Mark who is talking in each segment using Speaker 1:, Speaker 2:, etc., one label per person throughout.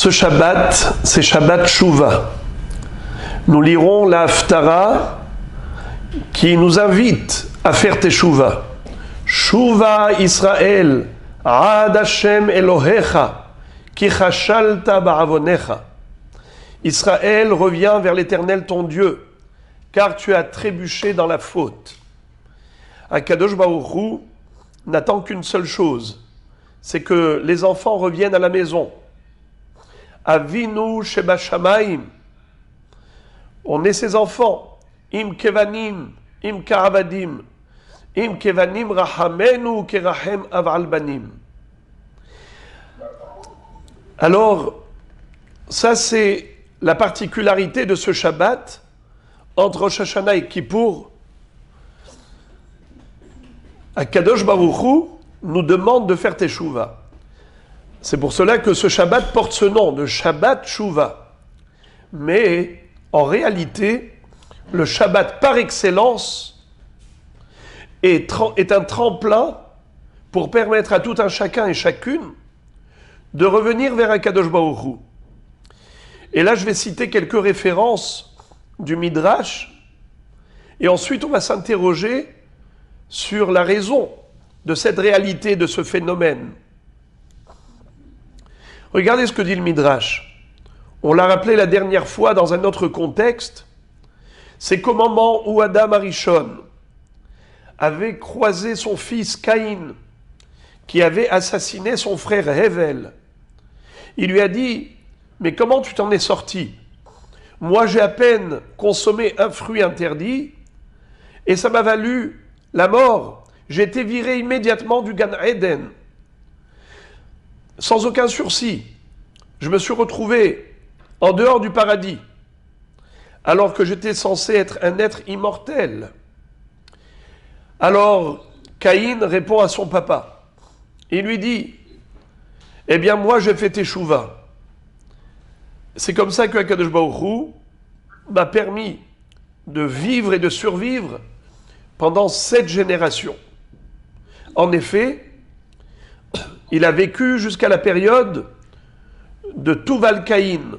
Speaker 1: Ce Shabbat, c'est Shabbat Shuvah. Nous lirons la Haftara qui nous invite à faire Teshuvah. Shuvah Israël, Ad Hashem Elohecha, ki chashalta ba'avonecha. Israël, reviens vers l'Éternel ton Dieu, car tu as trébuché dans la faute. Akadosh Baruch Hu n'attend qu'une seule chose, c'est que les enfants reviennent à la maison. Avinu sheba shamayim. On est ses enfants. Im kevanim, im ka'avadim, im kevanim rahamenu kerahem aval banim. Alors, ça c'est la particularité de ce Shabbat entre Rosh Hashanah et Kippour. Akadosh Baruch Hu nous demande de faire Teshuvah. C'est pour cela que ce Shabbat porte ce nom de Shabbat Shuvah. Mais en réalité, le Shabbat par excellence est un tremplin pour permettre à tout un chacun et chacune de revenir vers Akadosh Baruch Hu. Et là, je vais citer quelques références du Midrash et ensuite on va s'interroger sur la raison de cette réalité, de ce phénomène. Regardez ce que dit le Midrash. On l'a rappelé la dernière fois dans un autre contexte. C'est qu'au moment où Adam Arishon avait croisé son fils Caïn, qui avait assassiné son frère Hevel, il lui a dit « Mais comment tu t'en es sorti? Moi, j'ai à peine consommé un fruit interdit et ça m'a valu la mort. J'ai été viré immédiatement du Gan Eden. Sans aucun sursis, je me suis retrouvé en dehors du paradis, alors que j'étais censé être un être immortel. » Alors, Caïn répond à son papa. Il lui dit, « Eh bien, moi, j'ai fait Teshuvah. C'est comme ça que Akadosh Baruch Hu m'a permis de vivre et de survivre pendant 7 générations. » En effet, il a vécu jusqu'à la période de Tuval Caïn,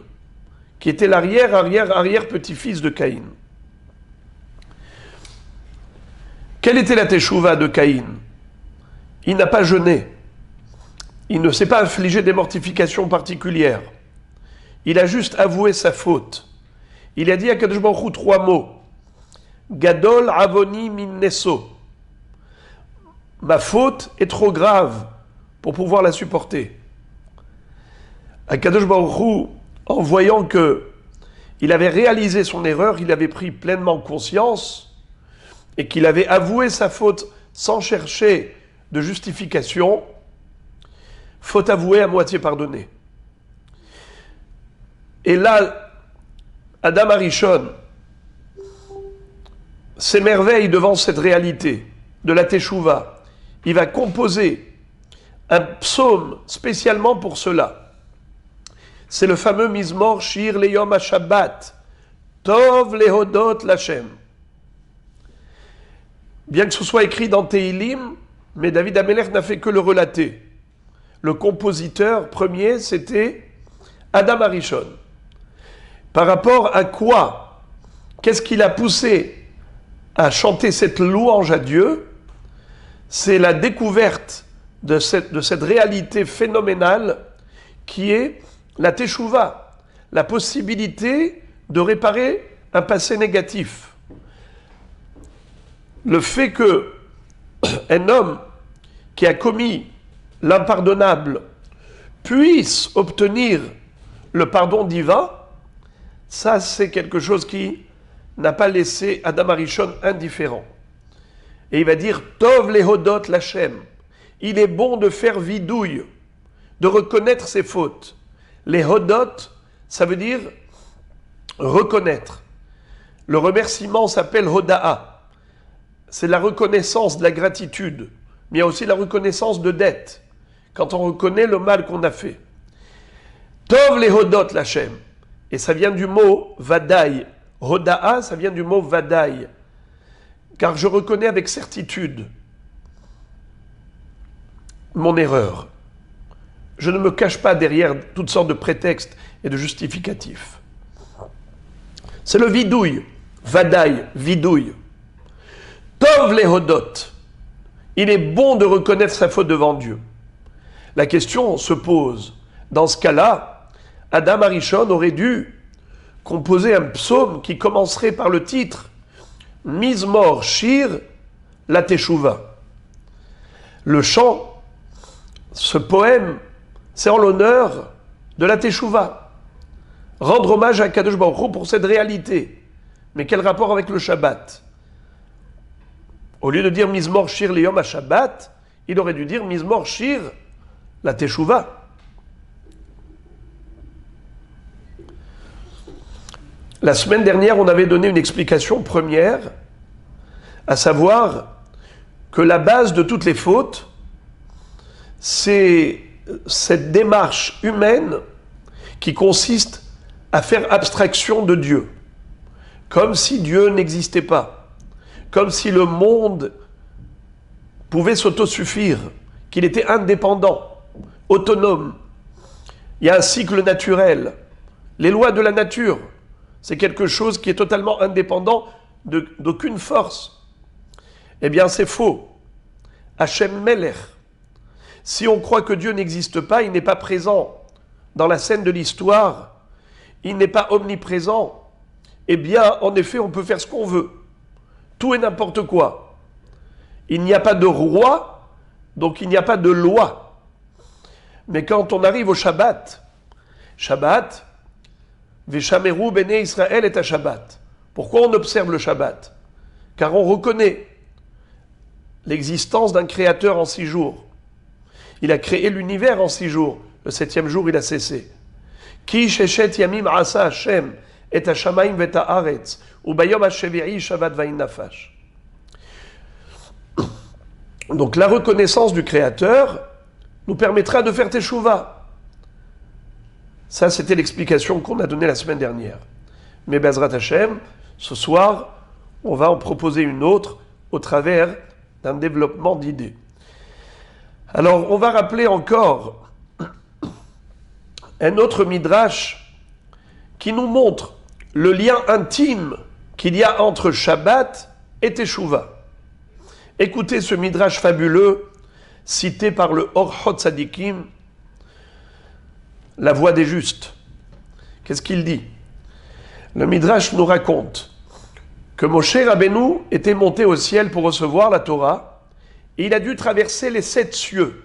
Speaker 1: qui était l'arrière-petit-fils de Caïn. Quelle était la Teshuvah de Caïn? Il n'a pas jeûné. Il ne s'est pas infligé des mortifications particulières. Il a juste avoué sa faute. Il a dit à Kadosh Baruch Hu 3 mots. Gadol avoni min neso. Ma faute est trop grave pour pouvoir la supporter. Akadosh Baruch Hu, en voyant que il avait réalisé son erreur, il avait pris pleinement conscience et qu'il avait avoué sa faute sans chercher de justification, faute avouée à moitié pardonnée. Et là, Adam Arishon s'émerveille devant cette réalité de la Teshuvah. Il va composer un psaume spécialement pour cela. C'est le fameux Mizmor Shir Leyom HaShabbat, Tov Lehodot Lashem. Bien que ce soit écrit dans Tehilim, mais David HaMelech n'a fait que le relater. Le compositeur premier, c'était Adam Arishon. Par rapport à quoi? Qu'est-ce qui l'a poussé à chanter cette louange à Dieu? C'est la découverte de cette réalité phénoménale qui est la Teshuvah, la possibilité de réparer un passé négatif. Le fait que un homme qui a commis l'impardonnable puisse obtenir le pardon divin, ça c'est quelque chose qui n'a pas laissé Adam Arishon indifférent. Et il va dire Tov lehodot Lashem. Il est bon de faire vidouille, de reconnaître ses fautes. Les hodot, ça veut dire reconnaître. Le remerciement s'appelle hoda'a. C'est la reconnaissance de la gratitude. Mais il y a aussi la reconnaissance de dette. Quand on reconnaît le mal qu'on a fait. Tov les hodot Lashem. Et ça vient du mot vadaï. Hoda'a, ça vient du mot vadaï. Car je reconnais avec certitude mon erreur. je ne me cache pas derrière toutes sortes de prétextes et de justificatifs. C'est le vidouille, vadaï, vidouille. Tov lehodot, il est bon de reconnaître sa faute devant Dieu. La question se pose, dans ce cas-là, Adam Arishon aurait dû composer un psaume qui commencerait par le titre Mizmor Shir la Teshuva. Le chant, ce poème, c'est en l'honneur de la Teshuva. Rendre hommage à Kadosh Baruch Hu pour cette réalité. Mais quel rapport avec le Shabbat? Au lieu de dire Mizmor Shir Leyom à Shabbat, il aurait dû dire Mizmor Shir la Teshuva. La semaine dernière, on avait donné une explication première, à savoir que la base de toutes les fautes, c'est cette démarche humaine qui consiste à faire abstraction de Dieu, comme si Dieu n'existait pas, comme si le monde pouvait s'autosuffire, qu'il était indépendant, autonome. Il y a un cycle naturel, les lois de la nature, c'est quelque chose qui est totalement indépendant d'aucune force. Eh bien, c'est faux. Hachem Melech. Si on croit que Dieu n'existe pas, il n'est pas présent dans la scène de l'histoire, il n'est pas omniprésent, eh bien, en effet, on peut faire ce qu'on veut. Tout et n'importe quoi. Il n'y a pas de roi, donc il n'y a pas de loi. Mais quand on arrive au Shabbat, Veshameru Bene Israël est à Shabbat. Pourquoi on observe le Shabbat? Car on reconnaît l'existence d'un créateur en 6 jours. Il a créé l'univers en 6 jours. Le 7e jour, il a cessé. Ki sheshet yamim asa Hashem et hashamayim vet haaretz ubayom hashevi'i Shabbat va'in nafash. Donc la reconnaissance du créateur nous permettra de faire teshuva. Ça, c'était l'explication qu'on a donnée la semaine dernière. Mais Bezrat Hashem, ce soir, on va en proposer une autre au travers d'un développement d'idées. Alors, on va rappeler encore un autre midrash qui nous montre le lien intime qu'il y a entre Shabbat et Teshuvah. Écoutez ce midrash fabuleux cité par le Orchot Tzadikim, la voix des justes. Qu'est-ce qu'il dit? Le midrash nous raconte que Moshe Rabbeinu était monté au ciel pour recevoir la Torah et il a dû traverser les 7 cieux.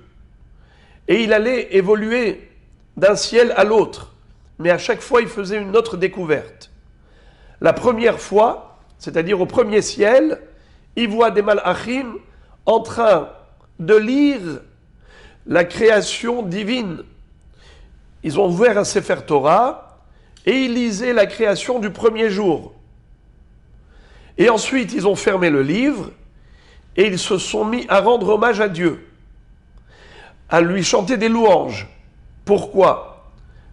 Speaker 1: Et il allait évoluer d'un ciel à l'autre. Mais à chaque fois, il faisait une autre découverte. La première fois, c'est-à-dire au premier ciel, il voit des malachim en train de lire la création divine. Ils ont ouvert un Sefer Torah et ils lisaient la création du premier jour. Et ensuite, ils ont fermé le livre et ils se sont mis à rendre hommage à Dieu, à lui chanter des louanges. Pourquoi?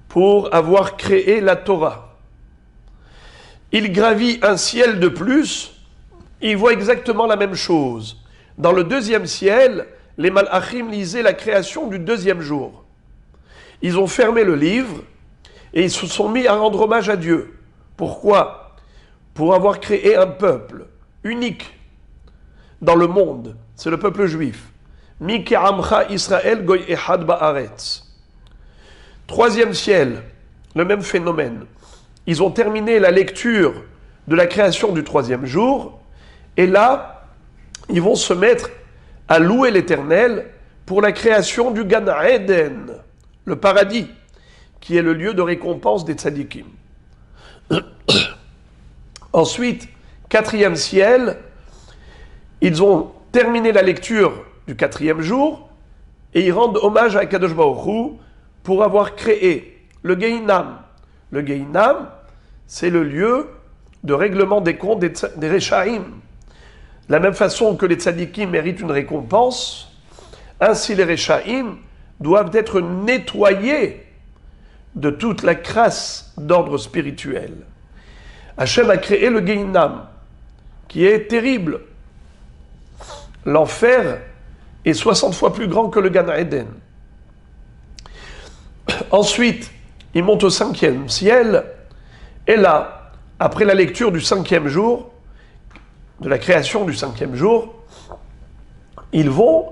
Speaker 1: Pour avoir créé la Torah. Il gravit un ciel de plus, il voit exactement la même chose. Dans le 2e ciel, les malachim lisaient la création du 2e jour. Ils ont fermé le livre et ils se sont mis à rendre hommage à Dieu. Pourquoi? Pour avoir créé un peuple unique dans le monde. C'est le peuple juif. Mi ke'amcha Israël goy ehad ba'aretz. 3e ciel, le même phénomène. Ils ont terminé la lecture de la création du 3e jour et là, ils vont se mettre à louer l'Éternel pour la création du Gan Eden, le paradis, qui est le lieu de récompense des tzadikim. Ensuite, 4e ciel, ils ont terminé la lecture du 4e jour et ils rendent hommage à Kadosh Baruch Hu pour avoir créé le Gehinam. Le Gehinam, c'est le lieu de règlement des comptes des Rechaim. De la même façon que les tzadikim méritent une récompense, ainsi les Rechaim doivent être nettoyés de toute la crasse d'ordre spirituel. Hachem a créé le Gehinam, qui est terrible. L'enfer est 60 fois plus grand que le Gan Eden. Ensuite, il monte au 5e ciel, et là, après la lecture du 5e jour, de la création du 5e jour, ils vont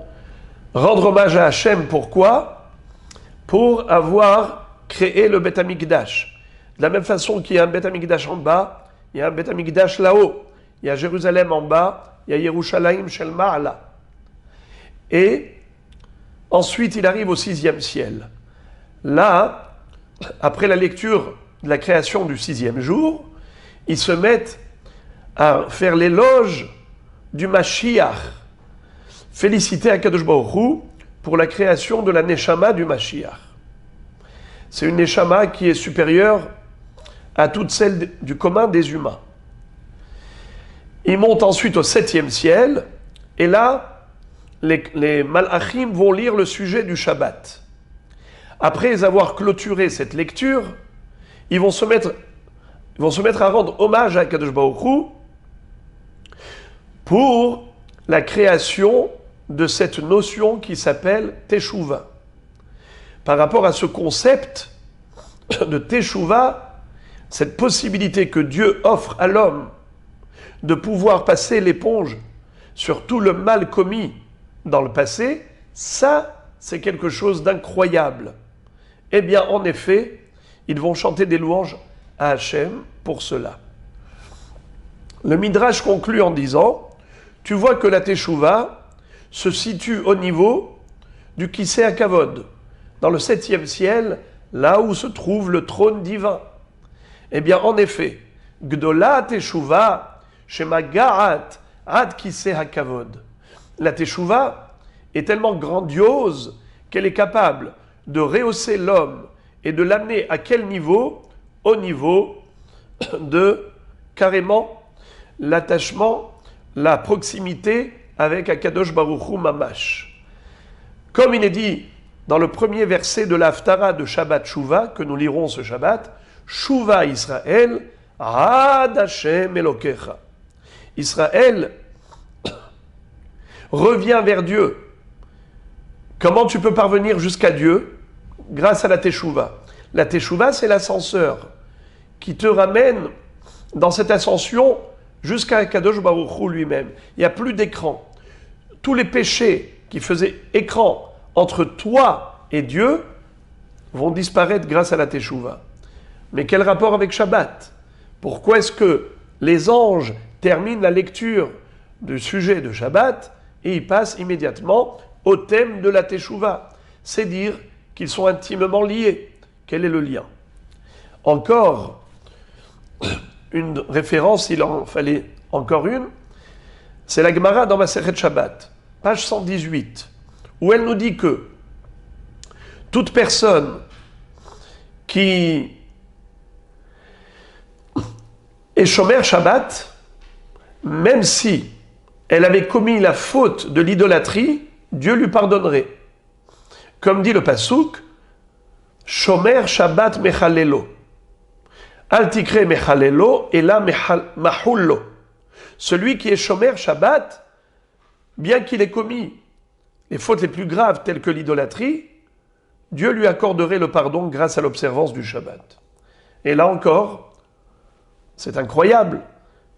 Speaker 1: rendre hommage à Hachem. Pourquoi? Pour avoir créé le Beth Amikdash. De la même façon qu'il y a un Beth Amikdash en bas, il y a un Beth Amikdash là-haut. Il y a Jérusalem en bas, il y a Yerushalayim Shel Ma'ala. Et ensuite, il arrive au 6e ciel. Là, après la lecture de la création du 6e jour, ils se mettent à faire l'éloge du Mashiach. Féliciter Akadosh Baruch Hu pour la création de la Neshama du Mashiach. C'est une Neshama qui est supérieure à toutes celles du commun des humains. Ils montent ensuite au 7e ciel, et là, les Malachim vont lire le sujet du Shabbat. Après avoir clôturé cette lecture, ils vont se mettre à rendre hommage à Kadosh Baruch Hu pour la création de cette notion qui s'appelle Teshuvah. Par rapport à ce concept de Teshuvah, cette possibilité que Dieu offre à l'homme de pouvoir passer l'éponge sur tout le mal commis dans le passé, ça, c'est quelque chose d'incroyable. Eh bien, en effet, ils vont chanter des louanges à Hachem pour cela. Le Midrash conclut en disant, tu vois que la Teshuvah se situe au niveau du Kisei HaKavod, dans le 7e ciel, là où se trouve le trône divin. Eh bien, en effet, Gdola Teshuvah, Shema Ga'at, Ad Kisei HaKavod. La Teshuvah est tellement grandiose qu'elle est capable de rehausser l'homme et de l'amener à quel niveau? Au niveau de, carrément, l'attachement, la proximité avec Akadosh Baruch Hu Mamash. Comme il est dit dans le premier verset de l'Haftara de Shabbat Shuvah, que nous lirons ce Shabbat, Shuvah Israël, Ad Hashem Elokecha. Israël revient vers Dieu. Comment tu peux parvenir jusqu'à Dieu? Grâce à la Teshuvah. La Teshuvah, c'est l'ascenseur qui te ramène dans cette ascension jusqu'à Kadosh Baruch Hu lui-même. Il n'y a plus d'écran. Tous les péchés qui faisaient écran entre toi et Dieu vont disparaître grâce à la Teshuvah. Mais quel rapport avec Shabbat? Pourquoi est-ce que les anges terminent la lecture du sujet de Shabbat et ils passent immédiatement au thème de la Teshuvah? C'est dire qu'ils sont intimement liés. Quel est le lien? Encore une référence, il en fallait encore une, c'est la Gemara dans Masechet Shabbat, page 118, où elle nous dit que toute personne qui est Shomer Shabbat, même si elle avait commis la faute de l'idolâtrie, Dieu lui pardonnerait. Comme dit le Passouk, Shomer Shabbat Mechalelo. Al tikre Mechalelo et la Mahullo. Celui qui est Shomer Shabbat, bien qu'il ait commis les fautes les plus graves telles que l'idolâtrie, Dieu lui accorderait le pardon grâce à l'observance du Shabbat. Et là encore, c'est incroyable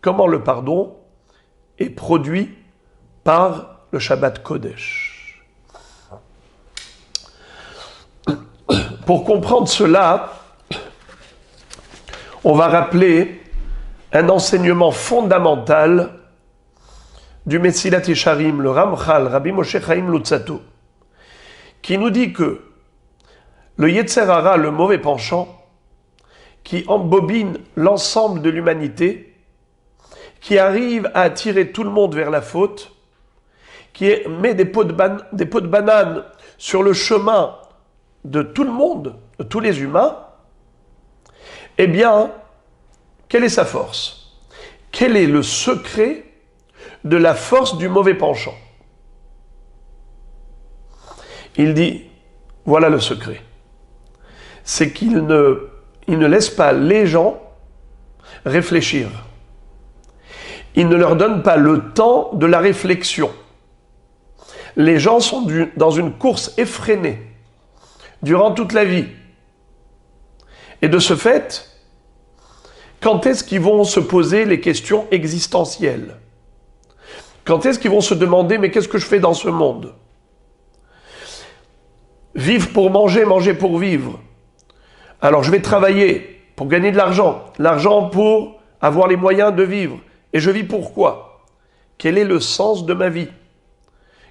Speaker 1: comment le pardon est produit par le Shabbat Kodesh. Pour comprendre cela, on va rappeler un enseignement fondamental du Mesilat Yesharim, le Ramchal, Rabbi Moshe Chaim Luzzatto, qui nous dit que le Yetzer Hara, le mauvais penchant, qui embobine l'ensemble de l'humanité, qui arrive à attirer tout le monde vers la faute, qui met des pots de banane sur le chemin de tout le monde, de tous les humains, eh bien, quelle est sa force? Quel est le secret de la force du mauvais penchant? Il dit, voilà le secret. C'est qu'il ne laisse pas les gens réfléchir. Il ne leur donne pas le temps de la réflexion. Les gens sont dans une course effrénée durant toute la vie. Et de ce fait, quand est-ce qu'ils vont se poser les questions existentielles? Quand est-ce qu'ils vont se demander, mais qu'est-ce que je fais dans ce monde? Vivre pour manger, manger pour vivre. Alors je vais travailler pour gagner de l'argent, l'argent pour avoir les moyens de vivre. Et je vis pourquoi? Quel est le sens de ma vie?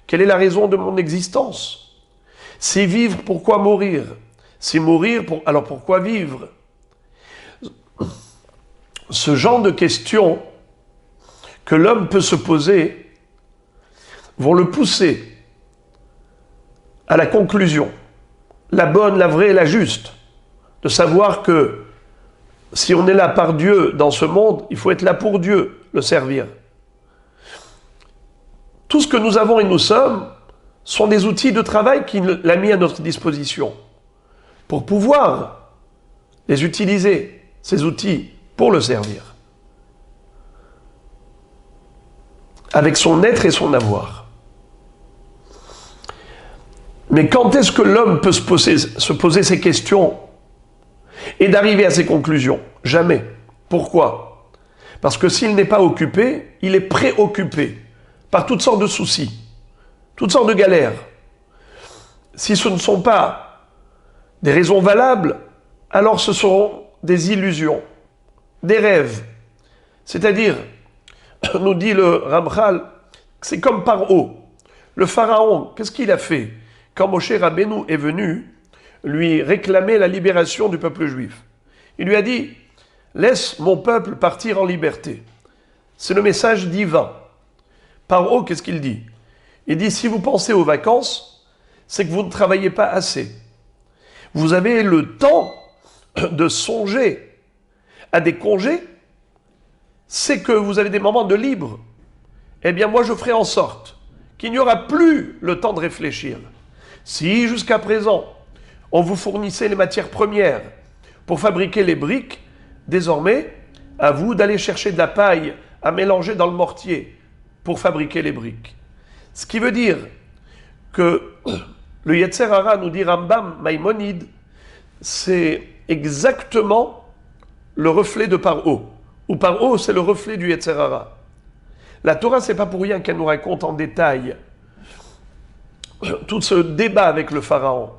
Speaker 1: Quelle est la raison de mon existence? Si vivre, pourquoi mourir? Si mourir, alors pourquoi vivre? Ce genre de questions que l'homme peut se poser vont le pousser à la conclusion, la bonne, la vraie, la juste, de savoir que si on est là par Dieu dans ce monde, il faut être là pour Dieu, le servir. Tout ce que nous avons et nous sommes sont des outils de travail qu'il a mis à notre disposition pour pouvoir les utiliser, ces outils, pour le servir. Avec son être et son avoir. Mais quand est-ce que l'homme peut se poser ces questions et d'arriver à ces conclusions? Jamais. Pourquoi? Parce que s'il n'est pas occupé, il est préoccupé par toutes sortes de soucis, toutes sortes de galères. Si ce ne sont pas des raisons valables, alors ce seront des illusions, des rêves. C'est-à-dire, nous dit le Ramchal, c'est comme Paro. Le pharaon, qu'est-ce qu'il a fait quand Moshe Rabbeinu est venu lui réclamer la libération du peuple juif? Il lui a dit, laisse mon peuple partir en liberté. C'est le message divin. Paro, qu'est-ce qu'il dit? Il dit, si vous pensez aux vacances, c'est que vous ne travaillez pas assez. Vous avez le temps de songer à des congés, c'est que vous avez des moments de libre. Eh bien, moi, je ferai en sorte qu'il n'y aura plus le temps de réfléchir. Si, jusqu'à présent, on vous fournissait les matières premières pour fabriquer les briques, désormais, à vous d'aller chercher de la paille à mélanger dans le mortier pour fabriquer les briques. Ce qui veut dire que le Yetzer Hara, nous dit Rambam Maïmonide, c'est exactement le reflet de Paro. Ou Paro, c'est le reflet du Yetzer Hara. La Torah, c'est pas pour rien qu'elle nous raconte en détail tout ce débat avec le pharaon.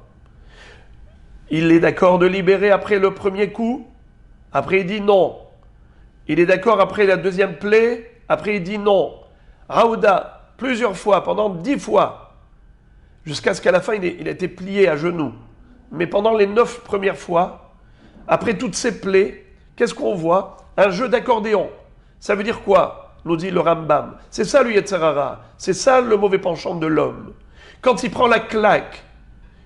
Speaker 1: Il est d'accord de libérer après le premier coup, après il dit non. Il est d'accord après la deuxième plaie, après il dit non. Raouda, plusieurs fois, pendant 10 fois, jusqu'à ce qu'à la fin il a été plié à genoux. Mais pendant les 9 premières fois, après toutes ces plaies, qu'est-ce qu'on voit? Un jeu d'accordéon. Ça veut dire quoi? Nous dit le Rambam. C'est ça le Yetzer Hara. C'est ça le mauvais penchant de l'homme. Quand il prend la claque,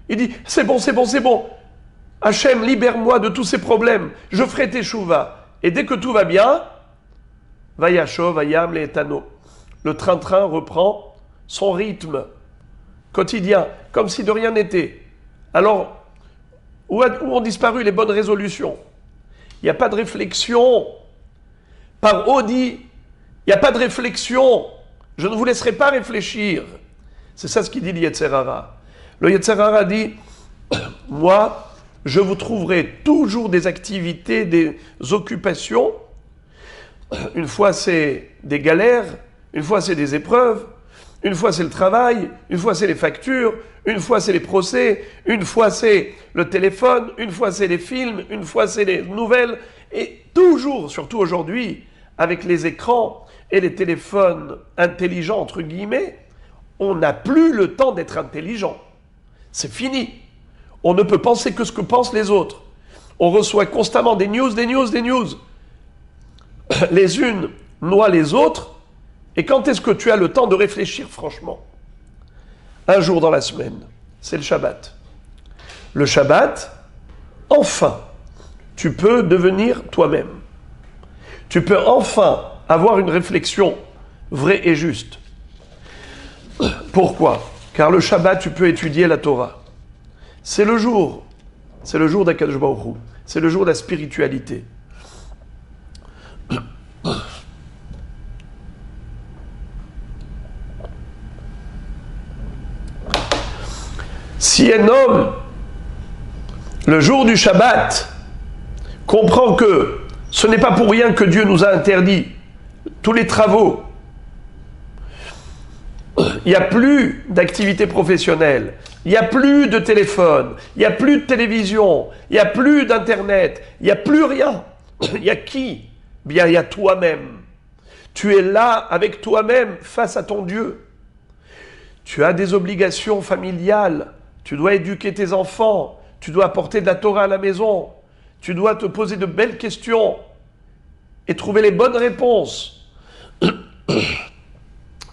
Speaker 1: il dit c'est bon, c'est bon, c'est bon. Hachem, libère-moi de tous ces problèmes. Je ferai teshuva. Et dès que tout va bien, Vayasho, Vayam, les Etano. Le train-train reprend son rythme quotidien, comme si de rien n'était. Alors, où ont disparu les bonnes résolutions? Il n'y a pas de réflexion. Paro dit, il n'y a pas de réflexion. Je ne vous laisserai pas réfléchir. C'est ça ce qu'il dit le Yetzer Hara. Le Yetzer Hara dit, moi, je vous trouverai toujours des activités, des occupations. Une fois c'est des galères, une fois c'est des épreuves, une fois c'est le travail, une fois c'est les factures, une fois c'est les procès, une fois c'est le téléphone, une fois c'est les films, une fois c'est les nouvelles. Et toujours, surtout aujourd'hui, avec les écrans et les téléphones intelligents, entre guillemets, on n'a plus le temps d'être intelligent. C'est fini. On ne peut penser que ce que pensent les autres. On reçoit constamment des news, des news, des news. Les unes noient les autres. Et quand est-ce que tu as le temps de réfléchir franchement? Un jour dans la semaine, c'est le Shabbat. Le Shabbat, enfin, tu peux devenir toi-même. Tu peux enfin avoir une réflexion vraie et juste. Pourquoi? Car le Shabbat, tu peux étudier la Torah. C'est le jour d'Akadosh Baruch Hu. C'est le jour de la spiritualité. Si un homme, le jour du Shabbat, comprend que ce n'est pas pour rien que Dieu nous a interdit tous les travaux. Il n'y a plus d'activité professionnelle, il n'y a plus de téléphone, il n'y a plus de télévision, il n'y a plus d'internet, il n'y a plus rien. Il y a qui? Bien, il y a toi-même. Tu es là avec toi-même face à ton Dieu. Tu as des obligations familiales, tu dois éduquer tes enfants, tu dois apporter de la Torah à la maison, tu dois te poser de belles questions et trouver les bonnes réponses.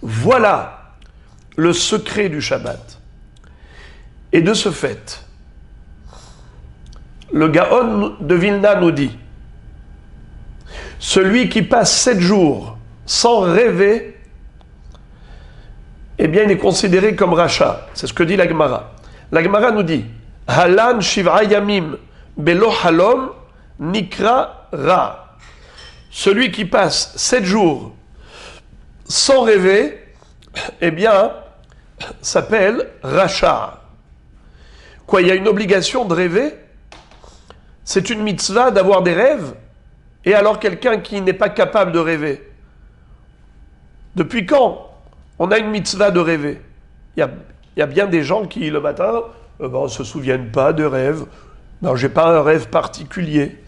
Speaker 1: Voilà le secret du Shabbat. Et de ce fait, le Gaon de Vilna nous dit, celui qui passe 7 jours sans rêver, eh bien il est considéré comme rachat. C'est ce que dit la Gemara. La Gemara nous dit, Halan shiv'a yamim belo halom nikra ra. Celui qui passe 7 jours sans rêver, eh bien, s'appelle rachat. Quoi, il y a une obligation de rêver? C'est une mitzvah d'avoir des rêves? Et alors quelqu'un qui n'est pas capable de rêver? Depuis quand on a une mitzvah de rêver? Il y a bien des gens qui, le matin, ne se souviennent pas de rêves. Non, j'ai pas un rêve particulier.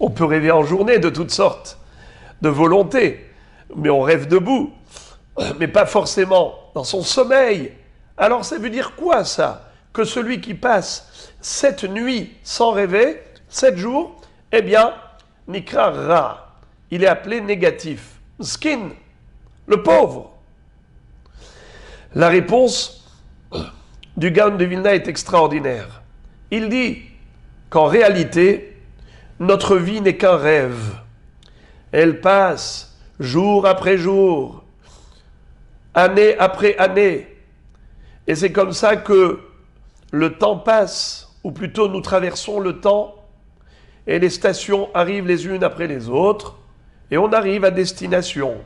Speaker 1: On peut rêver en journée de toutes sortes, de volonté. Mais on rêve debout. Mais pas forcément dans son sommeil. Alors ça veut dire quoi ça? Que celui qui passe 7 nuits sans rêver, 7 jours, eh bien, Nikra Ra, il est appelé négatif. Skin, le pauvre. La réponse du Gaon de Vilna est extraordinaire. Il dit qu'en réalité, notre vie n'est qu'un rêve. Elle passe jour après jour, année après année. Et c'est comme ça que le temps passe, ou plutôt nous traversons le temps, et les stations arrivent les unes après les autres, et on arrive à destination.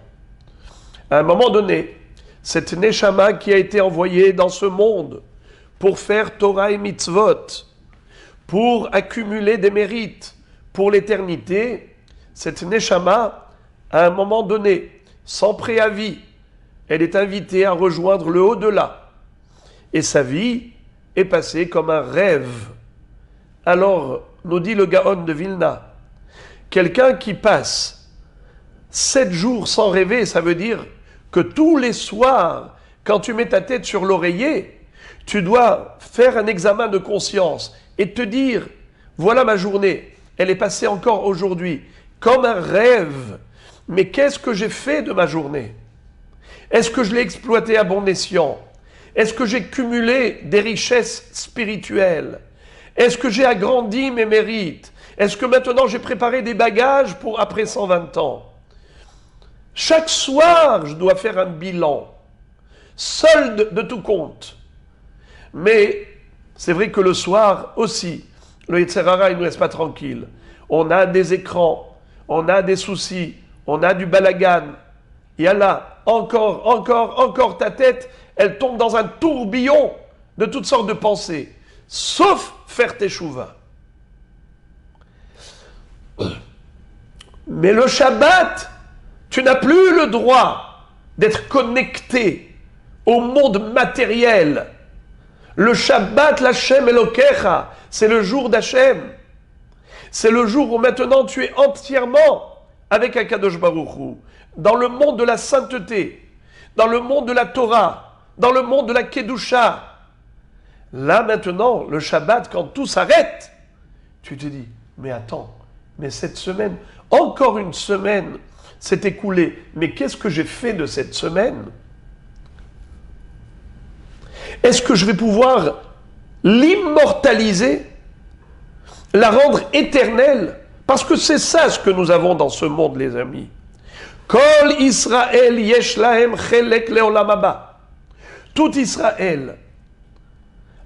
Speaker 1: À un moment donné, cette Neshama qui a été envoyée dans ce monde pour faire Torah et Mitzvot, pour accumuler des mérites pour l'éternité, cette Neshama, à un moment donné, sans préavis, elle est invitée à rejoindre le au-delà. Et sa vie est passée comme un rêve. Alors, nous dit le Gaon de Vilna, quelqu'un qui passe 7 jours sans rêver, ça veut dire que tous les soirs, quand tu mets ta tête sur l'oreiller, tu dois faire un examen de conscience et te dire, voilà ma journée, elle est passée encore aujourd'hui, comme un rêve. Mais qu'est-ce que j'ai fait de ma journée? Est-ce que je l'ai exploité à bon escient? Est-ce que j'ai cumulé des richesses spirituelles? Est-ce que j'ai agrandi mes mérites? Est-ce que maintenant j'ai préparé des bagages pour après 120 ans? Chaque soir, je dois faire un bilan, solde de tout compte. Mais c'est vrai que le soir aussi, le Yetzer Hara, il ne nous laisse pas tranquille. On a des écrans, on a des soucis, on a du balagan. Il y a là, encore ta tête, elle tombe dans un tourbillon de toutes sortes de pensées, sauf faire teshuva. Mais le Shabbat, tu n'as plus le droit d'être connecté au monde matériel. Le Shabbat, l'Hashem Elokecha, c'est le jour d'Hashem. C'est le jour où maintenant tu es entièrement avec Akadosh Baruch Hu, dans le monde de la sainteté, dans le monde de la Torah, dans le monde de la Kedusha. Là maintenant, le Shabbat, quand tout s'arrête, tu te dis, mais attends, mais cette semaine, encore une semaine s'est écoulée, mais qu'est-ce que j'ai fait de cette semaine? Est-ce que je vais pouvoir l'immortaliser, la rendre éternelle? Parce que c'est ça ce que nous avons dans ce monde, les amis. Kol Israël yesh lahem chelek leolam haba. Tout Israël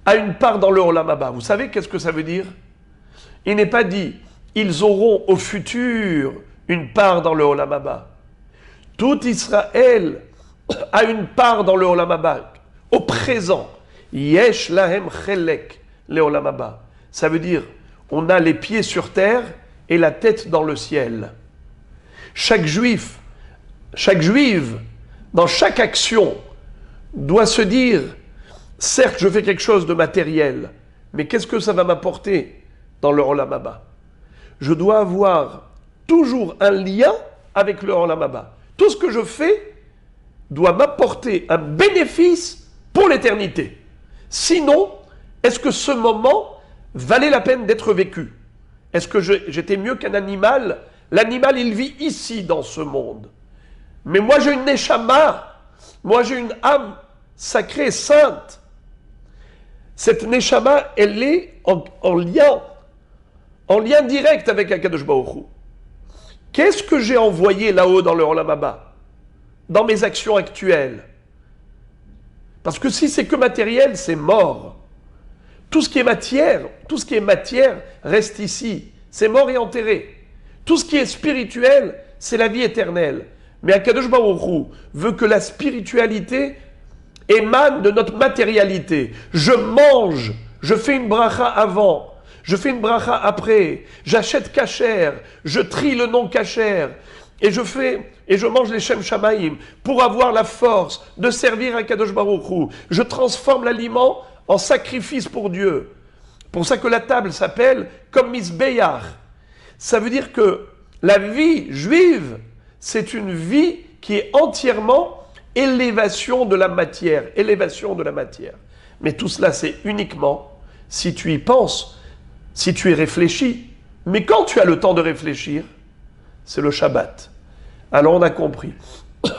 Speaker 1: a une part dans le olam haba. Vous savez qu'est-ce que ça veut dire? Il n'est pas dit ils auront au futur une part dans le olam haba. Tout Israël a une part dans le olam haba. Au présent, yesh lahem chelek leolam haba. Ça veut dire on a les pieds sur terre et la tête dans le ciel. Chaque juif, chaque juive, dans chaque action, doit se dire, certes, je fais quelque chose de matériel, mais qu'est-ce que ça va m'apporter dans le Olam Haba? Je dois avoir toujours un lien avec le Olam Haba. Tout ce que je fais doit m'apporter un bénéfice pour l'éternité. Sinon, est-ce que ce moment valait la peine d'être vécu? Est-ce que j'étais mieux qu'un animal? L'animal, il vit ici, dans ce monde. Mais moi, j'ai une neshama. Moi, j'ai une âme sacrée, sainte. Cette neshama, elle est en lien direct avec Akadosh Baruch Hu. Qu'est-ce que j'ai envoyé là-haut dans le Olam Haba, dans mes actions actuelles? Parce que si c'est que matériel, c'est mort. Tout ce qui est matière reste ici. C'est mort et enterré. Tout ce qui est spirituel, c'est la vie éternelle. Mais Akadosh Baruch Hu veut que la spiritualité émane de notre matérialité. Je mange, je fais une bracha avant, je fais une bracha après, j'achète kasher, je trie le non kasher, et je mange les Shem Shamaim pour avoir la force de servir Akadosh Baruch Hu. Je transforme l'aliment en sacrifice pour Dieu. Pour ça que la table s'appelle comme Misbeyach. Ça veut dire que la vie juive, c'est une vie qui est entièrement élévation de la matière, élévation de la matière. Mais tout cela, c'est uniquement si tu y penses, si tu y réfléchis. Mais quand tu as le temps de réfléchir, c'est le Shabbat. Alors on a compris.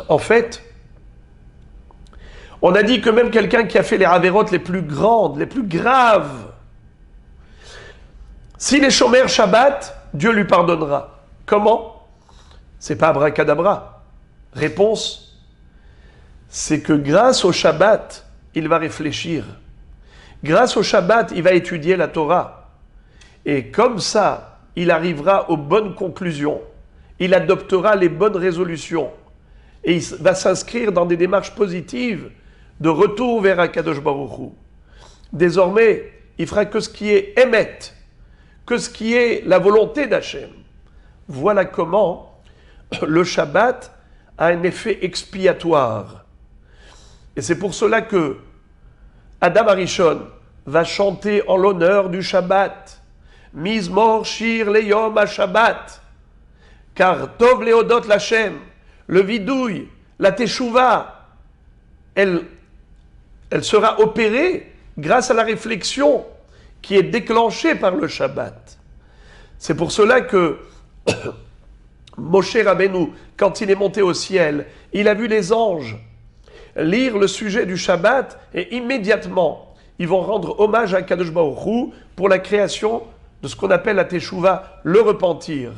Speaker 1: En fait, on a dit que même quelqu'un qui a fait les avérotes les plus grandes, les plus graves, s'il est shomer Shabbat, Dieu lui pardonnera. Comment? C'est pas abracadabra. Réponse, c'est que grâce au Shabbat, il va réfléchir. Grâce au Shabbat, il va étudier la Torah. Et comme ça, il arrivera aux bonnes conclusions. Il adoptera les bonnes résolutions. Et il va s'inscrire dans des démarches positives de retour vers Akadosh Baruch Hu. Désormais, il fera que ce qui est émet, que ce qui est la volonté d'Hachem. Voilà comment le Shabbat a un effet expiatoire. Et c'est pour cela que Adam Arishon va chanter en l'honneur du Shabbat. Mizmor shir leyom ha-Shabbat. Car Tov leodot l'Hachem, le vidouille, la teshuva, elle sera opérée grâce à la réflexion qui est déclenchée par le Shabbat. C'est pour cela que Moshe Rabbeinu, quand il est monté au ciel, il a vu les anges lire le sujet du Shabbat et immédiatement, ils vont rendre hommage à Kadosh Baruch Hu pour la création de ce qu'on appelle la teshuva, le repentir.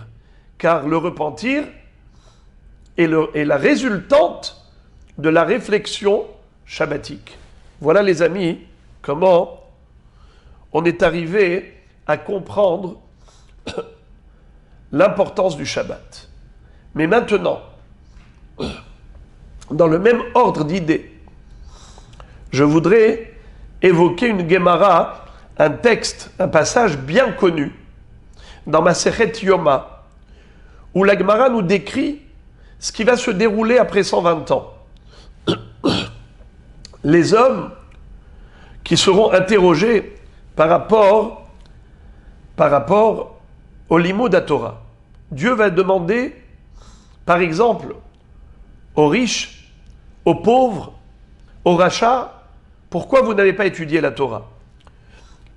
Speaker 1: Car le repentir est la résultante de la réflexion shabbatique. Voilà les amis, comment on est arrivé à comprendre l'importance du Shabbat. Mais maintenant, dans le même ordre d'idées, je voudrais évoquer une Gemara, un texte, un passage bien connu dans Masechet Yoma, où la Gemara nous décrit ce qui va se dérouler après 120 ans. Les hommes qui seront interrogés par rapport au Limud HaTorah. Dieu va demander, par exemple, aux riches, aux pauvres, aux rachats, pourquoi vous n'avez pas étudié la Torah?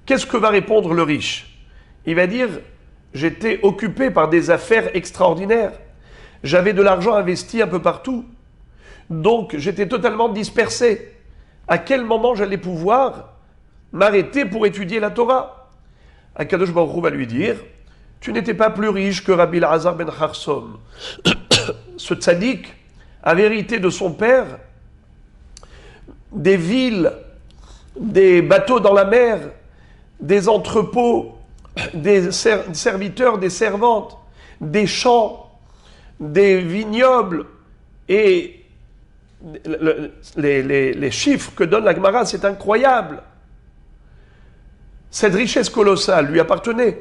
Speaker 1: Qu'est-ce que va répondre le riche? Il va dire, j'étais occupé par des affaires extraordinaires. J'avais de l'argent investi un peu partout. Donc, j'étais totalement dispersé. À quel moment j'allais pouvoir m'arrêter pour étudier la Torah? Akadosh Baruch Hu va lui dire, tu n'étais pas plus riche que Rabbi Elazar ben Charsom. Ce tzaddik avait hérité de son père des villes, des bateaux dans la mer, des entrepôts, des serviteurs, des servantes, des champs, des vignobles, et les chiffres que donne la Gemara, c'est incroyable. Cette richesse colossale lui appartenait.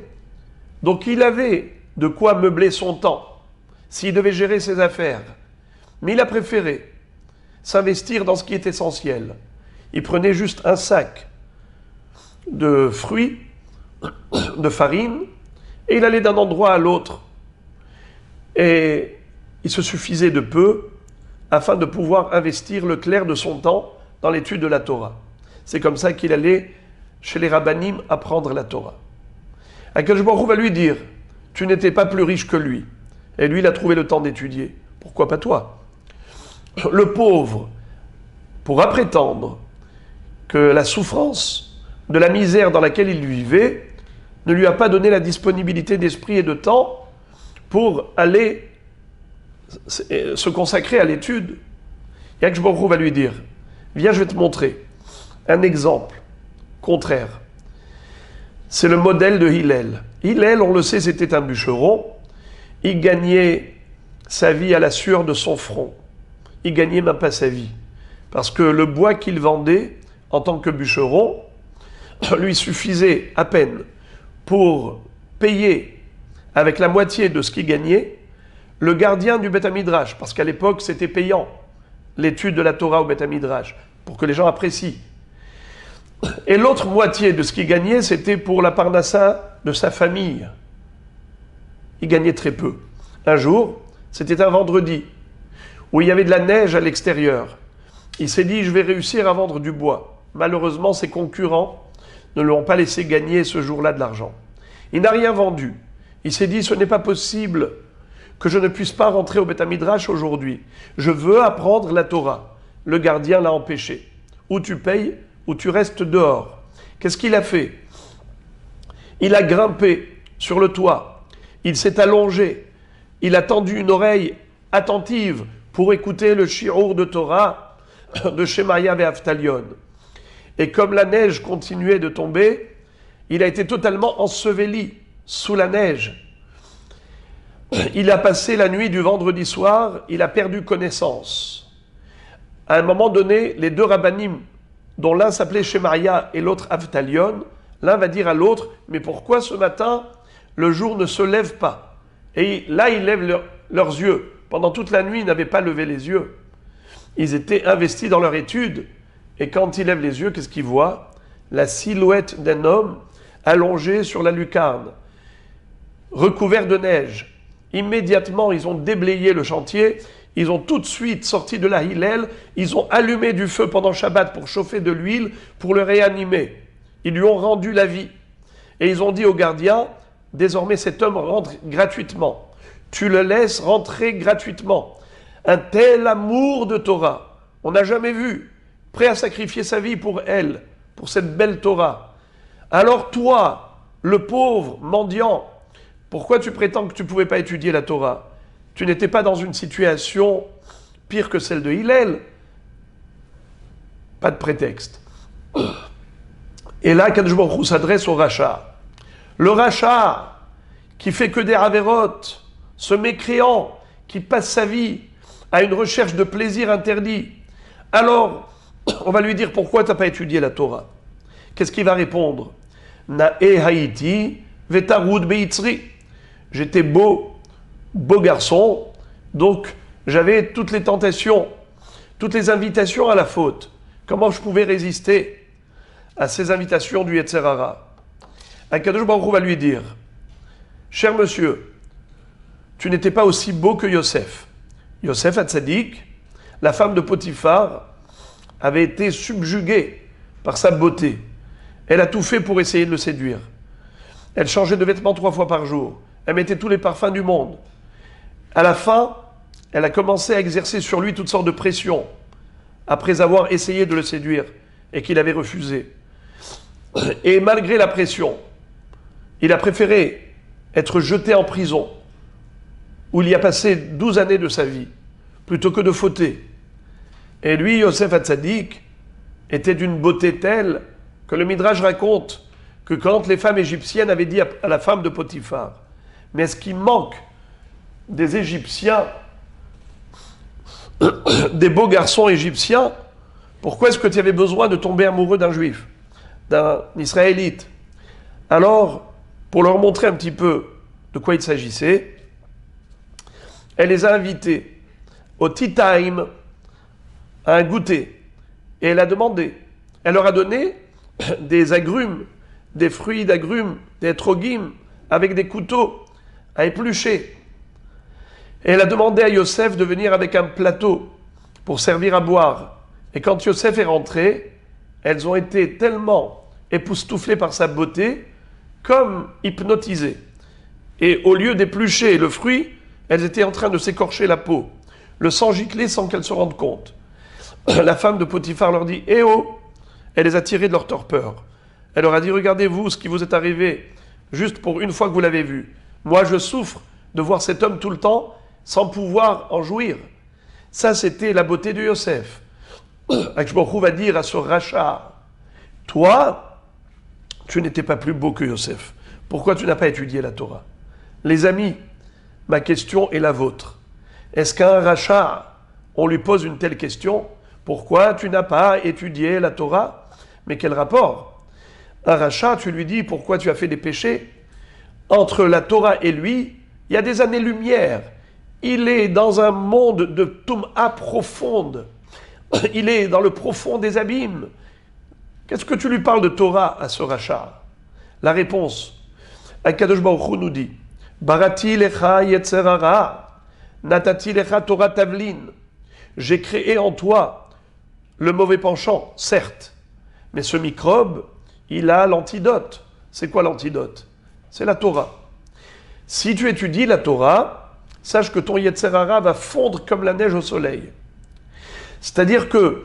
Speaker 1: Donc il avait de quoi meubler son temps, s'il devait gérer ses affaires. Mais il a préféré s'investir dans ce qui est essentiel. Il prenait juste un sac de fruits, de farine, et il allait d'un endroit à l'autre. Et il se suffisait de peu afin de pouvoir investir le clair de son temps dans l'étude de la Torah. C'est comme ça qu'il allait chez les rabbanim apprendre la Torah. Akadosh Baruch Hu va lui dire, tu n'étais pas plus riche que lui. Et lui, il a trouvé le temps d'étudier. Pourquoi pas toi? Le pauvre pourra prétendre que la souffrance de la misère dans laquelle il vivait ne lui a pas donné la disponibilité d'esprit et de temps pour aller se consacrer à l'étude. Akadosh Baruch Hu va lui dire, viens, je vais te montrer un exemple contraire. C'est le modèle de Hillel. Hillel, on le sait, c'était un bûcheron. Il gagnait sa vie à la sueur de son front. Il gagnait même pas sa vie. Parce que le bois qu'il vendait en tant que bûcheron lui suffisait à peine pour payer avec la moitié de ce qu'il gagnait le gardien du Beth Midrash. Parce qu'à l'époque, c'était payant, l'étude de la Torah au Beth Midrash, pour que les gens apprécient. Et l'autre moitié de ce qu'il gagnait, c'était pour la parnassa de sa famille. Il gagnait très peu. Un jour, c'était un vendredi, où il y avait de la neige à l'extérieur. Il s'est dit, je vais réussir à vendre du bois. Malheureusement, ses concurrents ne lui ont pas laissé gagner ce jour-là de l'argent. Il n'a rien vendu. Il s'est dit, ce n'est pas possible que je ne puisse pas rentrer au Beth Midrash aujourd'hui. Je veux apprendre la Torah. Le gardien l'a empêché. Ou tu payes, ou tu restes dehors. Qu'est-ce qu'il a fait? Il a grimpé sur le toit. Il s'est allongé. Il a tendu une oreille attentive pour écouter le shiur de Torah de Shemaya et Avtalion. Et comme la neige continuait de tomber, il a été totalement enseveli sous la neige. Il a passé la nuit du vendredi soir, il a perdu connaissance. À un moment donné, les deux rabbanim, dont l'un s'appelait Shemaya et l'autre Avtalion, l'un va dire à l'autre, mais pourquoi ce matin le jour ne se lève pas? Et là, ils lèvent leurs yeux. Pendant toute la nuit, ils n'avaient pas levé les yeux. Ils étaient investis dans leur étude. Et quand ils lèvent les yeux, qu'est-ce qu'ils voient? La silhouette d'un homme allongé sur la lucarne, recouvert de neige. Immédiatement, ils ont déblayé le chantier. Ils ont tout de suite sorti de la Hillel, ils ont allumé du feu pendant Shabbat pour chauffer de l'huile, pour le réanimer. Ils lui ont rendu la vie. Et ils ont dit au gardien, désormais cet homme rentre gratuitement. Tu le laisses rentrer gratuitement. Un tel amour de Torah, on n'a jamais vu, prêt à sacrifier sa vie pour elle, pour cette belle Torah. Alors toi, le pauvre mendiant, pourquoi tu prétends que tu ne pouvais pas étudier la Torah? Tu n'étais pas dans une situation pire que celle de Hillel. Pas de prétexte. Et là, Akadosh Baruch Hu s'adresse au rachat. Le rachat, qui fait que des avérotes, ce mécréant, qui passe sa vie à une recherche de plaisir interdit. Alors, on va lui dire, pourquoi tu n'as pas étudié la Torah? Qu'est-ce qu'il va répondre? Na'e haïti vetarud beitzri. J'étais beau garçon, donc j'avais toutes les tentations, toutes les invitations à la faute. Comment je pouvais résister à ces invitations du Yetzer Hara? Akadosh Baruch Hu va lui dire, cher monsieur, tu n'étais pas aussi beau que Yosef. Yosef Hatzadik, la femme de Potiphar, avait été subjuguée par sa beauté. Elle a tout fait pour essayer de le séduire. Elle changeait de vêtements 3 fois par jour. Elle mettait tous les parfums du monde. À la fin, elle a commencé à exercer sur lui toutes sortes de pressions, après avoir essayé de le séduire et qu'il avait refusé. Et malgré la pression, il a préféré être jeté en prison, où il y a passé 12 années de sa vie, plutôt que de fauter. Et lui, Yosef Hatzadik, était d'une beauté telle que le Midrash raconte que quand les femmes égyptiennes avaient dit à la femme de Potiphar, mais est-ce qu'il manque des Égyptiens, des beaux garçons égyptiens, pourquoi est-ce que tu avais besoin de tomber amoureux d'un juif, d'un israélite? Alors, pour leur montrer un petit peu de quoi il s'agissait. Elle les a invités au tea time, à un goûter. Et elle a demandé. Elle leur a donné des agrumes, des fruits d'agrumes, des trogim, avec des couteaux à éplucher. Et elle a demandé à Yosef de venir avec un plateau pour servir à boire. Et quand Yosef est rentré, elles ont été tellement époustouflées par sa beauté, comme hypnotisées. Et au lieu d'éplucher le fruit, elles étaient en train de s'écorcher la peau, le sang giclait sans qu'elles se rendent compte. La femme de Potiphar leur dit « Eh oh !» Elle les a tirées de leur torpeur. Elle leur a dit « Regardez-vous ce qui vous est arrivé, juste pour une fois que vous l'avez vu. Moi, je souffre de voir cet homme tout le temps sans pouvoir en jouir. » Ça, c'était la beauté de Yosef. Akshbaruch va dire à ce rachat, « Toi, tu n'étais pas plus beau que Yosef. Pourquoi tu n'as pas étudié la Torah ?» Les amis, ma question est la vôtre. Est-ce qu'à un rachat, on lui pose une telle question? Pourquoi tu n'as pas étudié la Torah? Mais quel rapport? Un rachat, tu lui dis pourquoi tu as fait des péchés? Entre la Torah et lui, il y a des années-lumière. Il est dans un monde de Tum'a profonde. Il est dans le profond des abîmes. Qu'est-ce que tu lui parles de Torah à ce rachat? La réponse, Akadosh Baruch Hu nous dit, Barati lecha yetzer hara, natati lecha Torah tavlin. J'ai créé en toi le mauvais penchant, certes, mais ce microbe, il a l'antidote. C'est quoi l'antidote? C'est la Torah. Si tu étudies la Torah, sache que ton yetzer hara va fondre comme la neige au soleil. C'est-à-dire que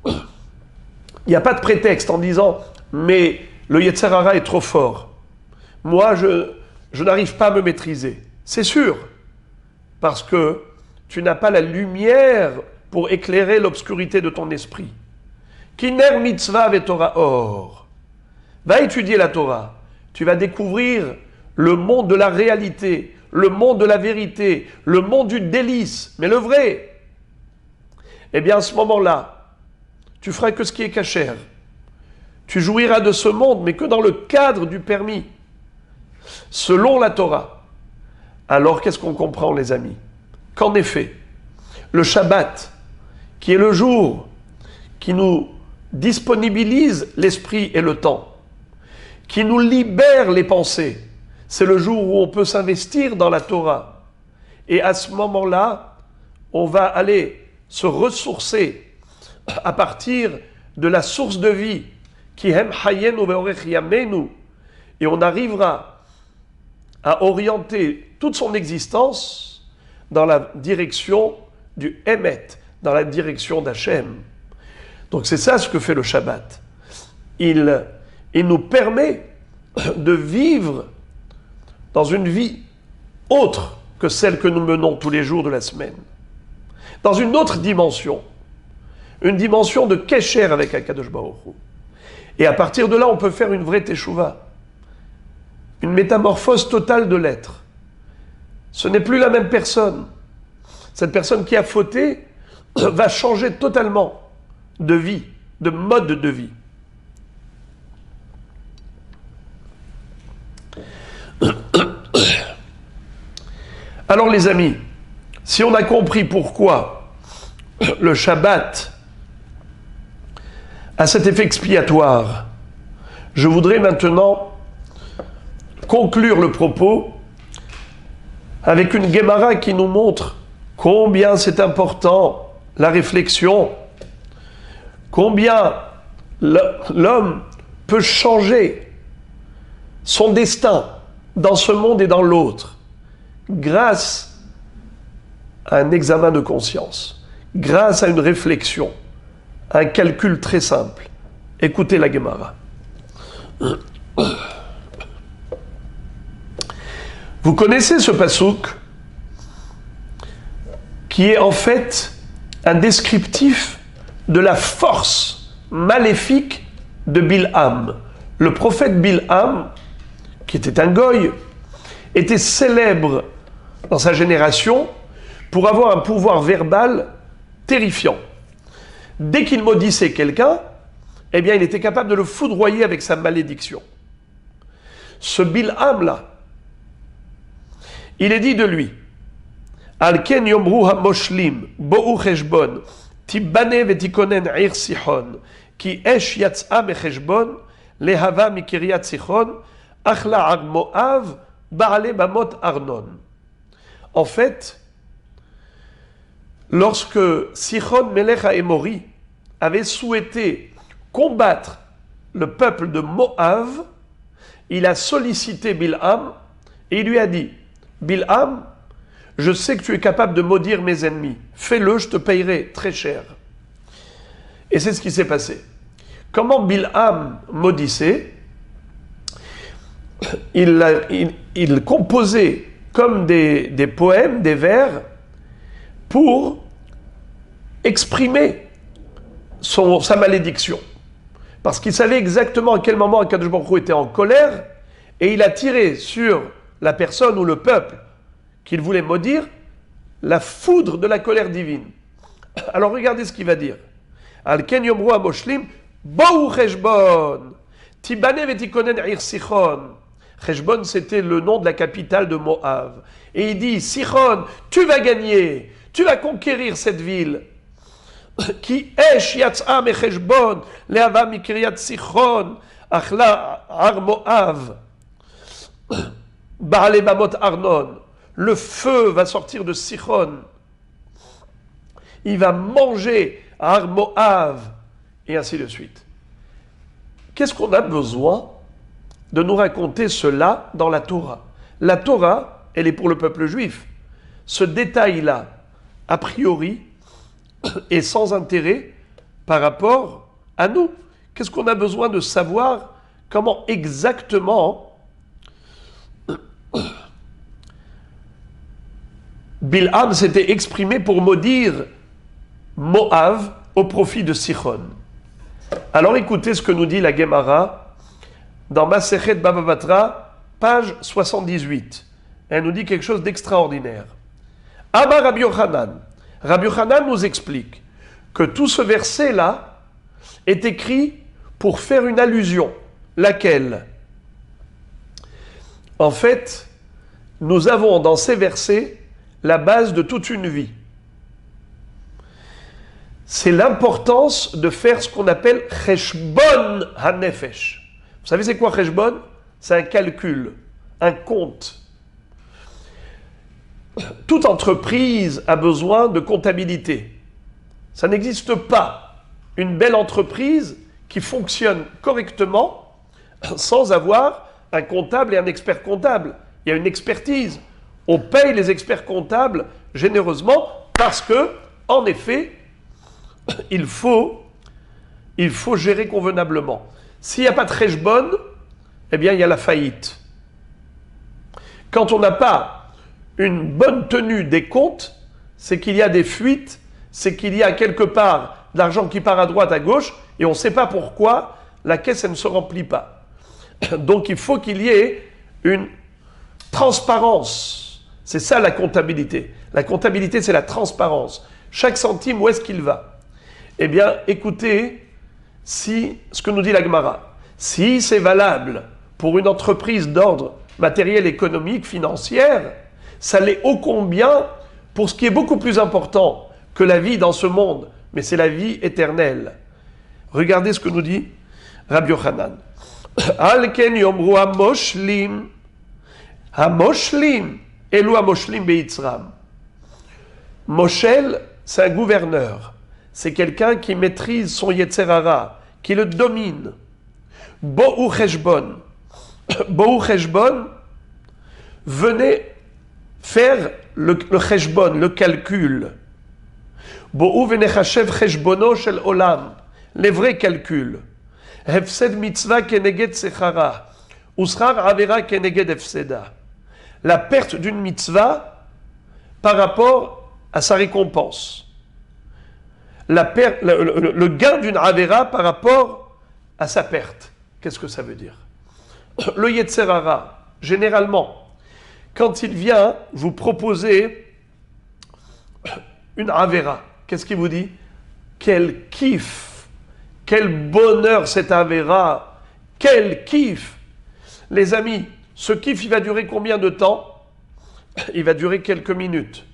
Speaker 1: il n'y a pas de prétexte en disant « mais le yetzer hara est trop fort. Moi, je n'arrive pas à me maîtriser. » C'est sûr, parce que tu n'as pas la lumière pour éclairer l'obscurité de ton esprit. Kiner mitzvah ve Torah or. Va étudier la Torah. Tu vas découvrir le monde de la réalité, le monde de la vérité, le monde du délice, mais le vrai. Eh bien, à ce moment-là, tu feras que ce qui est cachère. Tu jouiras de ce monde, mais que dans le cadre du permis, selon la Torah. Alors, qu'est-ce qu'on comprend, les amis? Qu'en effet, le Shabbat, qui est le jour qui nous disponibilise l'esprit et le temps, qui nous libère les pensées, c'est le jour où on peut s'investir dans la Torah. Et à ce moment-là, on va aller se ressourcer à partir de la source de vie qui hem hayenu ve'orech yamenu, et on arrivera à orienter toute son existence dans la direction du Emet, dans la direction d'Hachem. Donc c'est ça ce que fait le Shabbat. Il nous permet de vivre dans une vie autre que celle que nous menons tous les jours de la semaine. Dans une autre dimension. Une dimension de Kesher avec Akadosh Baruch Hu. Et à partir de là, on peut faire une vraie teshuva. Une métamorphose totale de l'être. Ce n'est plus la même personne. Cette personne qui a fauté va changer totalement de vie, de mode de vie. Alors les amis, si on a compris pourquoi le Shabbat a cet effet expiatoire, je voudrais maintenant conclure le propos avec une Gemara qui nous montre combien c'est important la réflexion, combien l'homme peut changer son destin dans ce monde et dans l'autre grâce à un examen de conscience, grâce à une réflexion, un calcul très simple. Écoutez la Gemara. Vous connaissez ce passouk qui est en fait un descriptif de la force maléfique de Bilham. Le prophète Bilham, qui était un goy, était célèbre dans sa génération pour avoir un pouvoir verbal terrifiant. Dès qu'il maudissait quelqu'un, eh bien, il était capable de le foudroyer avec sa malédiction. Ce Bilham-là, Il est dit de lui, Al ken yomru ha-moshlim, bo'u cheshbon, tibane vetikonen ir sichon, ki esh yatsa mecheshbon, lehava mikiriat sichon, achla ar Moav, ba'ale bamot Arnon. En fait, lorsque Sichon Melech HaEmori avait souhaité combattre le peuple de Moav, il a sollicité Bilham et il lui a dit, Bilham, je sais que tu es capable de maudire mes ennemis, fais-le, je te payerai très cher. Et c'est ce qui s'est passé. Comment Bilham maudissait? Il composait comme des poèmes, des vers, pour exprimer sa malédiction. Parce qu'il savait exactement à quel moment Akadosh Baruch Hu était en colère, et il a tiré sur la personne ou le peuple qu'il voulait maudire la foudre de la colère divine. Alors regardez ce qu'il va dire. Al ken yomru ha-moshlim, bo'u cheshbon, tibane vetikonen ir sichon. Cheshbon, c'était le nom de la capitale de Moav. Et il dit, Sichon, tu vas gagner, tu vas conquérir cette ville. Ki esh yatsa mecheshbon, lehava mikiriat Sichon, achla ar Moav, ba'ale bamot Arnon. Le feu va sortir de Sichon. Il va manger ar Moav, et ainsi de suite. Qu'est-ce qu'on a besoin de nous raconter cela dans la Torah? La Torah, elle est pour le peuple juif. Ce détail-là, a priori, est sans intérêt par rapport à nous. Qu'est-ce qu'on a besoin de savoir? Comment exactement Bilham s'était exprimé pour maudire Moav au profit de Sichon. Alors écoutez ce que nous dit la Gemara dans Masechet Baba Batra, page 78. Elle nous dit quelque chose d'extraordinaire. Amar Rabbi Yochanan. Rabbi Yochanan nous explique que tout ce verset-là est écrit pour faire une allusion. Laquelle? En fait, nous avons dans ces versets la base de toute une vie. C'est l'importance de faire ce qu'on appelle Cheshbon HaNefesh. Vous savez c'est quoi Cheshbon? C'est un calcul, un compte. Toute entreprise a besoin de comptabilité. Ça n'existe pas une belle entreprise qui fonctionne correctement sans avoir un comptable et un expert comptable. Il y a une expertise. On paye les experts comptables généreusement parce que, en effet, il faut gérer convenablement. S'il n'y a pas de cheshbon, eh bien, il y a la faillite. Quand on n'a pas une bonne tenue des comptes, c'est qu'il y a des fuites, c'est qu'il y a quelque part de l'argent qui part à droite, à gauche, et on ne sait pas pourquoi la caisse elle ne se remplit pas. Donc il faut qu'il y ait une transparence. C'est ça la comptabilité. La comptabilité, c'est la transparence. Chaque centime, où est-ce qu'il va? Eh bien, écoutez, si ce que nous dit la Gemara, si c'est valable pour une entreprise d'ordre matériel, économique, financière, ça l'est ô combien pour ce qui est beaucoup plus important que la vie dans ce monde, mais c'est la vie éternelle. Regardez ce que nous dit Rabbi Yochanan. Al ken yomru ha-moshlim, ha-moshlim, elu ha-moshlim beitzram. Moshel, c'est un gouverneur. C'est quelqu'un qui maîtrise son Yetzer Hara, qui le domine. Bo'u cheshbon. Bo'u cheshbon, venez faire le cheshbon, le calcul. Bo'u venechashev cheshbono shel olam, les vrais calculs. Hefsed mitzvah keneged sechara, uschar avera keneged hefseda. La perte d'une mitzvah par rapport à sa récompense. Le gain d'une avera par rapport à sa perte. Qu'est-ce que ça veut dire? Le Yetzer Hara, généralement, quand il vient vous proposer une avera, qu'est-ce qu'il vous dit? Quel kiff, quel bonheur cette avera, quel kiff. Les amis, ce kiff, il va durer combien de temps? il va durer quelques minutes.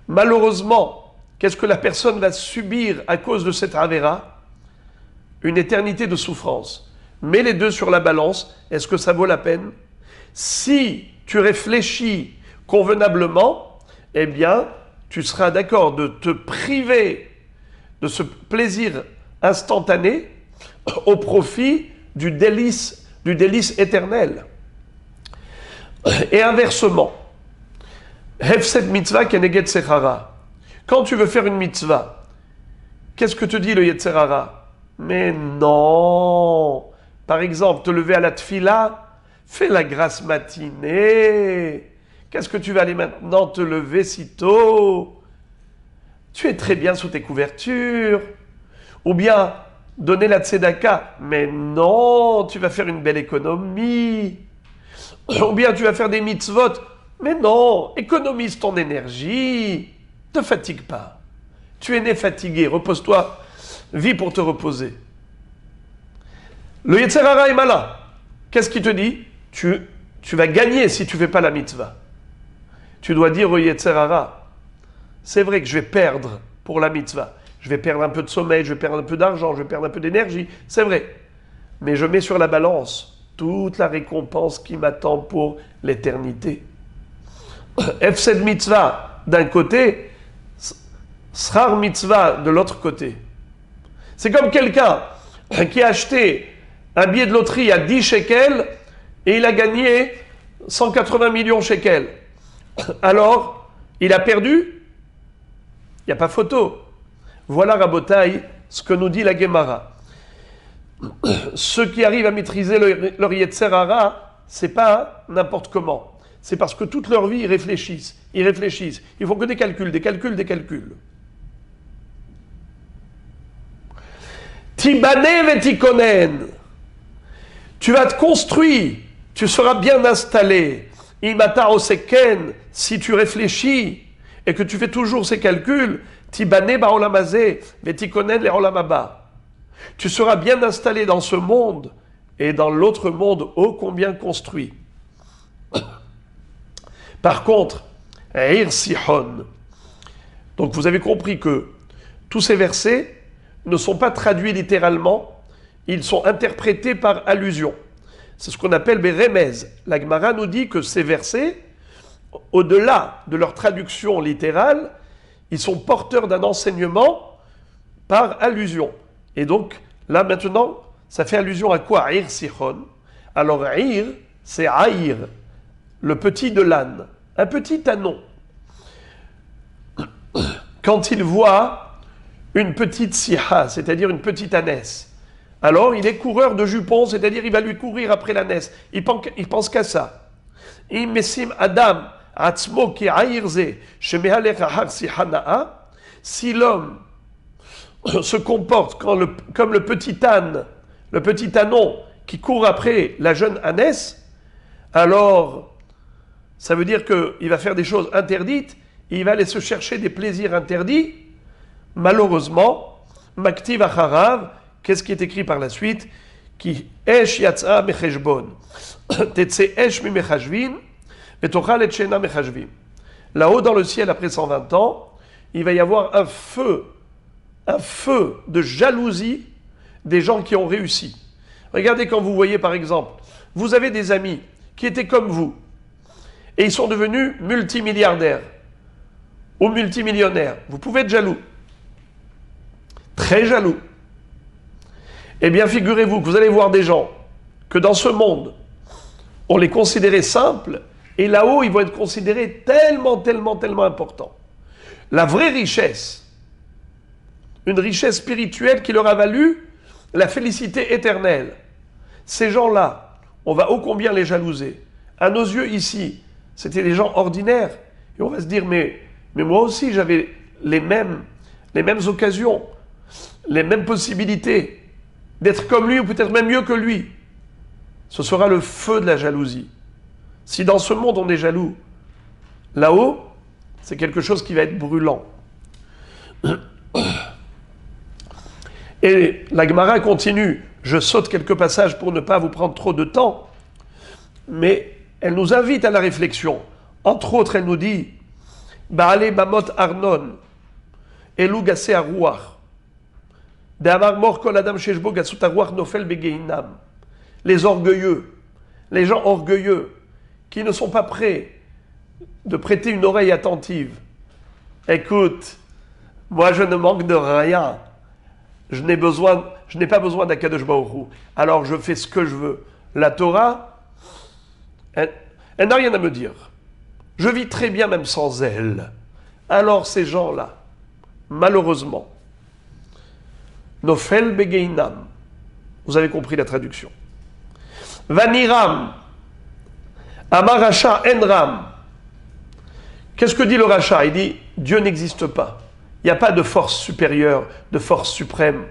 Speaker 1: Malheureusement, qu'est-ce que la personne va subir à cause de cette avéra? Une éternité de souffrance. Mets les deux sur la balance, est-ce que ça vaut la peine? Si tu réfléchis convenablement, eh bien, tu seras d'accord de te priver de ce plaisir instantané au profit du délice éternel. Et inversement, Hefset mitzvah keneged sechara. Quand tu veux faire une mitzvah, qu'est-ce que te dit le Yetzer Hara? Mais non! Par exemple, te lever à la tfila, fais la grasse matinée. Qu'est-ce que tu vas aller maintenant te lever si tôt? Tu es très bien sous tes couvertures. Ou bien, donner la tzedaka. Mais non, tu vas faire une belle économie. Ou bien tu vas faire des mitzvot. Mais non, économise ton énergie. Ne te fatigue pas. Tu es né fatigué, repose-toi. Vis pour te reposer. Le Yetzer Hara est malin. Qu'est-ce qu'il te dit? Tu vas gagner si tu ne fais pas la mitzvah. Tu dois dire au Yetzer Hara, c'est vrai que je vais perdre pour la mitzvah. Je vais perdre un peu de sommeil, je vais perdre un peu d'argent, je vais perdre un peu d'énergie. C'est vrai. Mais je mets sur la balance toute la récompense qui m'attend pour l'éternité. Hefsed mitzvah d'un côté, Srar mitzvah de l'autre côté. C'est comme quelqu'un qui a acheté un billet de loterie à 10 shekels et il a gagné 180 millions shekels. Alors, il a perdu? Il n'y a pas photo. Voilà, Rabotai, ce que nous dit la Gemara. Ceux qui arrivent à maîtriser leur Yetzer Hara, c'est pas n'importe comment. C'est parce que toute leur vie, ils réfléchissent. Ils font que des calculs. Tibane vetikonen. Tu vas te construire, tu seras bien installé. Imata oseken, si tu réfléchis et que tu fais toujours ces calculs, tibane baolamazé vetikonen le olamaba. Tu seras bien installé dans ce monde et dans l'autre monde ô combien construit. Par contre, Ir Sihon. Donc vous avez compris que tous ces versets ne sont pas traduits littéralement, ils sont interprétés par allusion. C'est ce qu'on appelle Beremez. La Gemara nous dit que ces versets, au-delà de leur traduction littérale, ils sont porteurs d'un enseignement par allusion. Et donc, là maintenant, ça fait allusion à quoi? Ir Sihon. Alors, Ir, c'est Aïr, le petit de l'âne, un petit ânon. Quand il voit une petite siha, c'est-à-dire une petite ânesse, alors il est coureur de jupons, c'est-à-dire il va lui courir après l'ânesse. Il pense qu'à ça. Imessim Adam, Atzmo ki aïrze, shemehalech ahar sihanaa, si l'homme se comporte comme le petit âne, le petit ânon qui court après la jeune ânesse, alors ça veut dire qu'il va faire des choses interdites, il va aller se chercher des plaisirs interdits. Malheureusement, Maktiv Acharav, qu'est-ce qui est écrit par la suite? Qui esh yatsa mecheshbon, tetse esh mi mechashvin, vetochal et shena mechashvim. Là-haut dans le ciel, après 120 ans, il va y avoir un feu de jalousie des gens qui ont réussi. Regardez quand vous voyez par exemple, vous avez des amis qui étaient comme vous, et ils sont devenus multimilliardaires ou multimillionnaires. Vous pouvez être jaloux. Très jaloux. Eh bien, figurez-vous que vous allez voir des gens que dans ce monde, on les considérait simples, et là-haut, ils vont être considérés tellement importants. La vraie richesse, une richesse spirituelle qui leur a valu la félicité éternelle. Ces gens-là, on va ô combien les jalouser. À nos yeux ici, c'était des gens ordinaires. Et on va se dire, mais moi aussi, j'avais les mêmes occasions, les mêmes possibilités d'être comme lui ou peut-être même mieux que lui. Ce sera le feu de la jalousie. Si dans ce monde on est jaloux, là-haut, c'est quelque chose qui va être brûlant. Et la Gemara continue. Je saute quelques passages pour ne pas vous prendre trop de temps, mais elle nous invite à la réflexion. Entre autres, elle nous dit Baale Bamot Arnon, Elou Gassé Arouar, De'amar Mor Kol Adam Sheshbo Gassut Arouar Nofel Begeinam. Les orgueilleux, les gens orgueilleux, qui ne sont pas prêts de prêter une oreille attentive. Écoute, moi je ne manque de rien. Je n'ai pas besoin d'Akadosh Baruch Hu. Alors je fais ce que je veux. La Torah, elle n'a rien à me dire. Je vis très bien même sans elle. Alors ces gens-là, malheureusement, Nofel Begeinam, vous avez compris la traduction. Vaniram, Amar Racha Enram. Qu'est-ce que dit le Racha? Il dit Dieu n'existe pas. Il n'y a pas de force supérieure, de force suprême.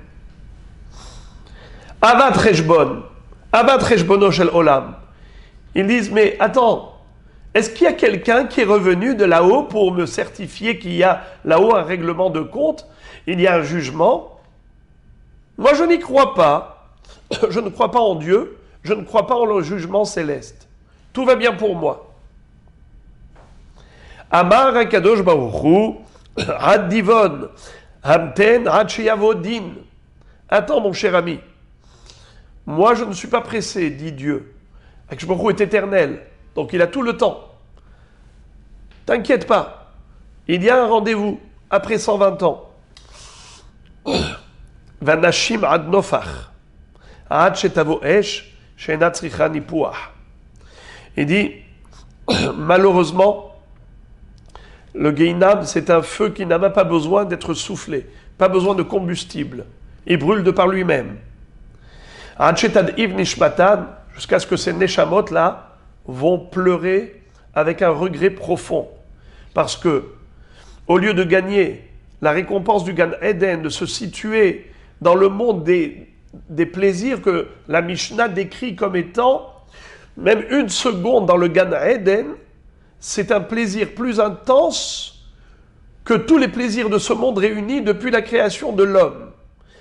Speaker 1: Avat Reshbon, Avat Reshbono Shel Olam. Ils disent mais attends, est-ce qu'il y a quelqu'un qui est revenu de là-haut pour me certifier qu'il y a là-haut un règlement de compte? Il y a un jugement? Moi je n'y crois pas. Je ne crois pas en Dieu. Je ne crois pas en le jugement céleste. Tout va bien pour moi. Amar Akadosh Baruch Hu, Ad Divon, Hamten, Ad Sheyavodin. Attends, mon cher ami. Moi, je ne suis pas pressé, dit Dieu. Akadosh Baruch Hu est éternel, donc il a tout le temps. T'inquiète pas. Il y a un rendez-vous après 120 ans. Vanashim Ad Nofach, Ad Shetavo Esh. Il dit, malheureusement, le Gehinam, c'est un feu qui n'a même pas besoin d'être soufflé, pas besoin de combustible. Il brûle de par lui-même. Jusqu'à ce que ces Neshamot-là vont pleurer avec un regret profond. Parce que, au lieu de gagner la récompense du Gan Eden, de se situer dans le monde des plaisirs que la Mishnah décrit comme étant, même une seconde dans le Gan Eden, c'est un plaisir plus intense que tous les plaisirs de ce monde réunis depuis la création de l'homme.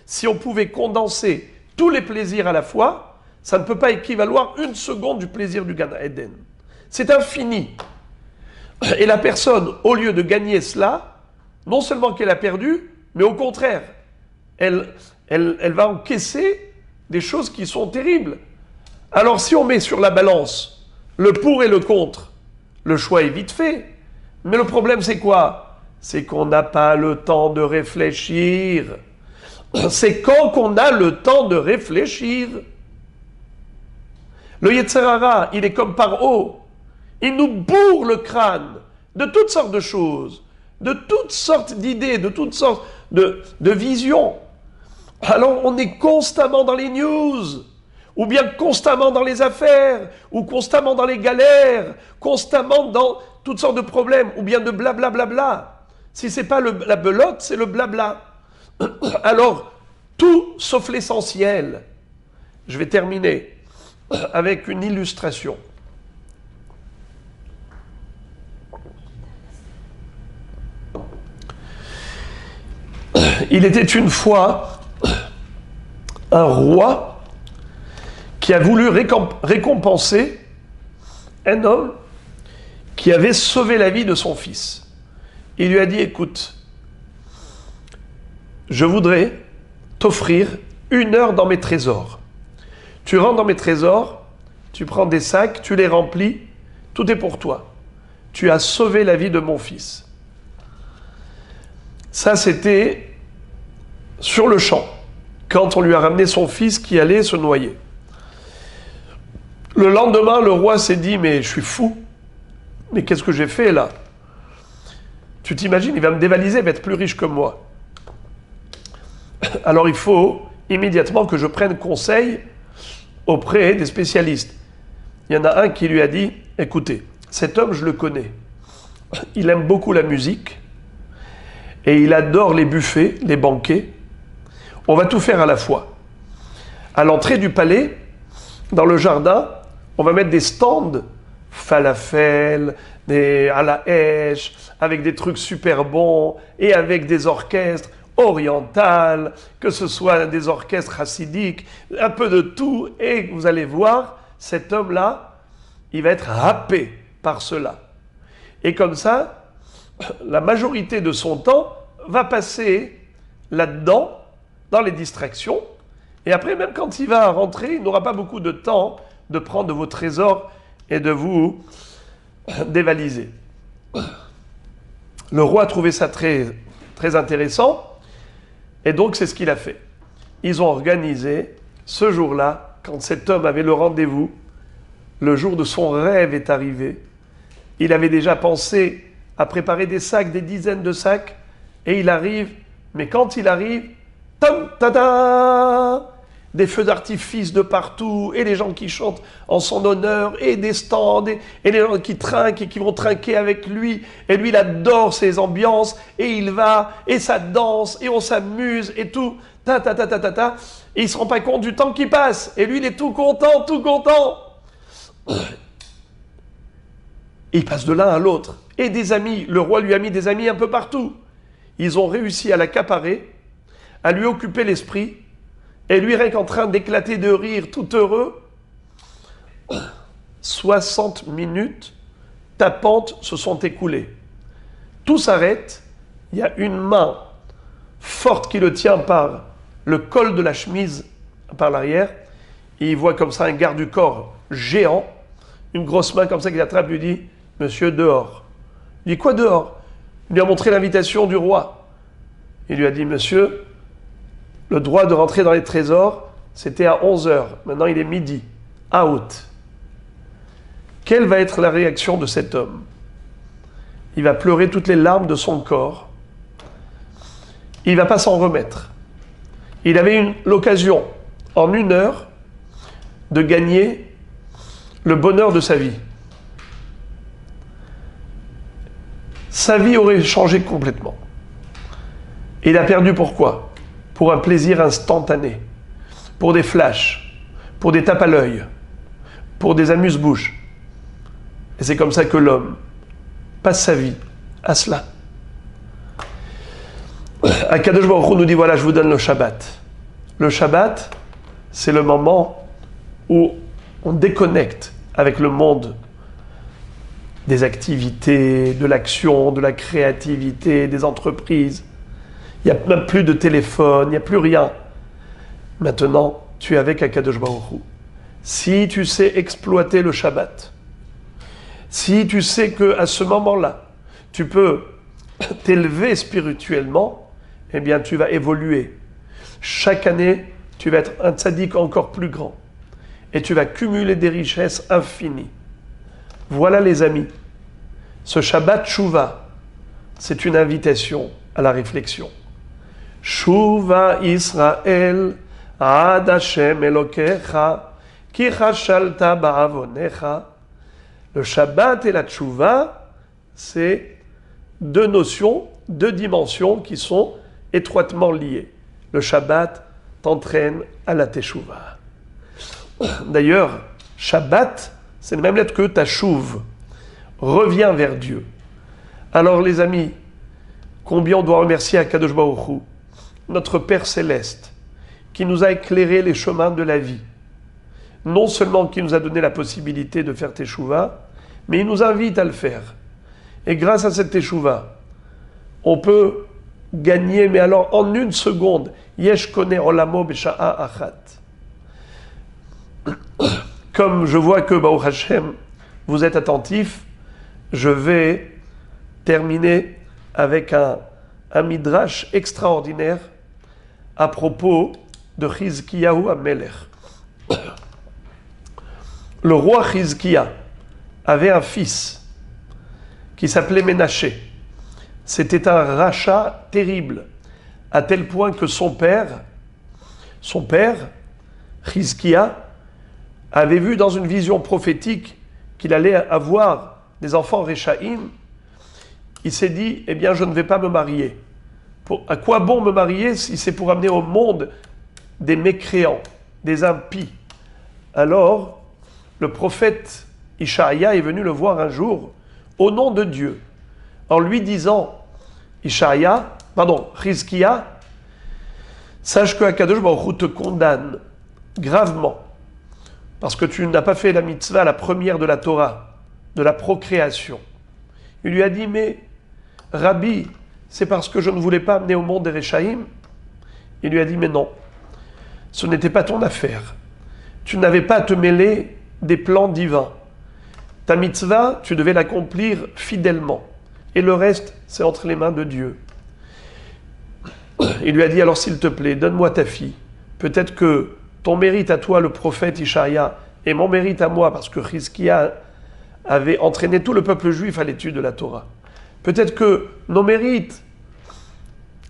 Speaker 1: Si on pouvait condenser tous les plaisirs à la fois, ça ne peut pas équivaloir une seconde du plaisir du Gan Eden. C'est infini. Et la personne, au lieu de gagner cela, non seulement qu'elle a perdu, mais au contraire, elle va encaisser des choses qui sont terribles. Alors si on met sur la balance le pour et le contre, le choix est vite fait. Mais le problème c'est quoi? C'est qu'on n'a pas le temps de réfléchir. C'est quand qu'on a le temps de réfléchir. Le Yetzer Hara, il est comme par eau. Il nous bourre le crâne de toutes sortes de choses, de toutes sortes d'idées, de toutes sortes de visions. Alors on est constamment dans les news, ou bien constamment dans les affaires, ou constamment dans les galères, constamment dans toutes sortes de problèmes, ou bien de blablabla. Si c'est pas la belote, c'est le blabla. Alors, tout sauf l'essentiel. Je vais terminer avec une illustration. Il était une fois un roi qui a voulu récompenser un homme qui avait sauvé la vie de son fils. Il lui a dit, écoute, je voudrais t'offrir 1 heure dans mes trésors. Tu rentres dans mes trésors, tu prends des sacs, tu les remplis, tout est pour toi. Tu as sauvé la vie de mon fils. Ça, c'était sur le champ, quand on lui a ramené son fils qui allait se noyer. Le lendemain, le roi s'est dit, mais je suis fou. Mais qu'est-ce que j'ai fait là? Tu t'imagines, il va me dévaliser, il va être plus riche que moi. Alors il faut immédiatement que je prenne conseil auprès des spécialistes. Il y en a un qui lui a dit, écoutez, cet homme, je le connais. Il aime beaucoup la musique et il adore les buffets, les banquets. On va tout faire à la fois. À l'entrée du palais, dans le jardin, on va mettre des stands falafel, des à la hèche, avec des trucs super bons et avec des orchestres orientaux, que ce soit des orchestres chassidiques, un peu de tout. Et vous allez voir, cet homme-là, il va être happé par cela. Et comme ça, la majorité de son temps va passer là-dedans, dans les distractions. Et après, même quand il va rentrer, il n'aura pas beaucoup de temps de prendre vos trésors et de vous dévaliser. Le roi a trouvé ça très, très intéressant. Et donc, c'est ce qu'il a fait. Ils ont organisé, ce jour-là, quand cet homme avait le rendez-vous, le jour de son rêve est arrivé. Il avait déjà pensé à préparer des sacs, des dizaines de sacs, et il arrive. Mais quand il arrive, tam, tada, des feux d'artifice de partout, et les gens qui chantent en son honneur, et des stands, et les gens qui trinquent et qui vont trinquer avec lui. Et lui, il adore ces ambiances, et il va, et ça danse, et on s'amuse, et tout, ta, ta, ta, ta, ta, ta. Et il ne se rend pas compte du temps qui passe. Et lui, il est tout content, tout content. Et il passe de l'un à l'autre. Et des amis, le roi lui a mis des amis un peu partout. Ils ont réussi à l'accaparer, à lui occuper l'esprit, et lui, rien qu'en train d'éclater de rire, tout heureux, 60 minutes tapantes se sont écoulées. Tout s'arrête, il y a une main forte qui le tient par le col de la chemise, par l'arrière, et il voit comme ça un garde du corps géant, une grosse main comme ça qui l'attrape, lui dit « Monsieur, dehors ». Il dit « Quoi dehors ?» Il lui a montré l'invitation du roi. Il lui a dit « Monsieur, le droit de rentrer dans les trésors, c'était à 11h. Maintenant, il est midi. Out. » Quelle va être la réaction de cet homme? Il va pleurer toutes les larmes de son corps. Il ne va pas s'en remettre. Il avait l'occasion, en 1 heure, de gagner le bonheur de sa vie. Sa vie aurait changé complètement. Et il a perdu pourquoi? Pour un plaisir instantané, pour des flashs, pour des tapes à l'œil, pour des amuse-bouches. Et c'est comme ça que l'homme passe sa vie à cela. Akadosh Baruch Hu nous dit, voilà, je vous donne le Shabbat. Le Shabbat, c'est le moment où on déconnecte avec le monde des activités, de l'action, de la créativité, des entreprises. Il n'y a même plus de téléphone, il n'y a plus rien. Maintenant, tu es avec Akadosh Baruch Hu. Si tu sais exploiter le Shabbat, si tu sais qu'à ce moment-là, tu peux t'élever spirituellement, eh bien tu vas évoluer. Chaque année, tu vas être un tzaddik encore plus grand. Et tu vas cumuler des richesses infinies. Voilà les amis. Ce Shabbat Shuvah, c'est une invitation à la réflexion. Shuvah Israël, Ad Hashem Elokecha, Ki chashalta ba'avonecha. Le Shabbat et la Tchouva, c'est 2 notions, 2 dimensions qui sont étroitement liées. Le Shabbat t'entraîne à la Teshuvah. D'ailleurs, Shabbat, c'est la même lettre que Tashuv. Reviens vers Dieu. Alors les amis, combien on doit remercier Akadosh Baruch Hu, notre Père Céleste, qui nous a éclairé les chemins de la vie. Non seulement qui nous a donné la possibilité de faire Teshuvah, mais il nous invite à le faire. Et grâce à cette Teshuvah, on peut gagner, mais alors en 1 seconde, Yesh kone olamo besha'a achat. Comme je vois que, Baruch Hashem, vous êtes attentifs, je vais terminer avec un midrash extraordinaire à propos de Chizkiyahu HaMelech. Le roi Chizkiya avait un fils qui s'appelait Ménaché. C'était un rachat terrible, à tel point que son père, Chizkiya, avait vu dans une vision prophétique qu'il allait avoir des enfants Réchaïm. Il s'est dit, eh bien, je ne vais pas me marier. À quoi bon me marier si c'est pour amener au monde des mécréants, des impies? Alors, le prophète Ishaïa est venu le voir un jour au nom de Dieu, en lui disant, Chizkiya, sache que Akadosh Baruch Hu te condamne gravement, parce que tu n'as pas fait la mitzvah, la première de la Torah, de la procréation. Il lui a dit, mais Rabbi, c'est parce que je ne voulais pas amener au monde des Réchaïm? Il lui a dit, mais non, ce n'était pas ton affaire. Tu n'avais pas à te mêler des plans divins. Ta mitzvah, tu devais l'accomplir fidèlement. Et le reste, c'est entre les mains de Dieu. Il lui a dit, alors s'il te plaît, donne-moi ta fille. Peut-être que ton mérite à toi, le prophète Ishaïa, et mon mérite à moi, parce que Chizkia avait entraîné tout le peuple juif à l'étude de la Torah. Peut-être que nos mérites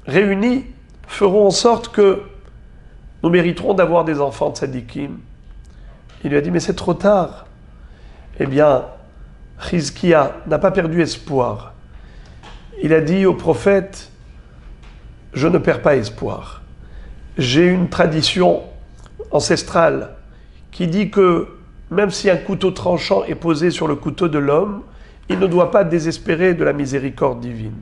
Speaker 1: réunis feront en sorte que nous mériterons d'avoir des enfants de tzadikim. Il lui a dit, mais c'est trop tard. Eh bien, Chizkia n'a pas perdu espoir. Il a dit au prophète, je ne perds pas espoir. J'ai une tradition ancestrale qui dit que même si un couteau tranchant est posé sur le couteau de l'homme, il ne doit pas désespérer de la miséricorde divine.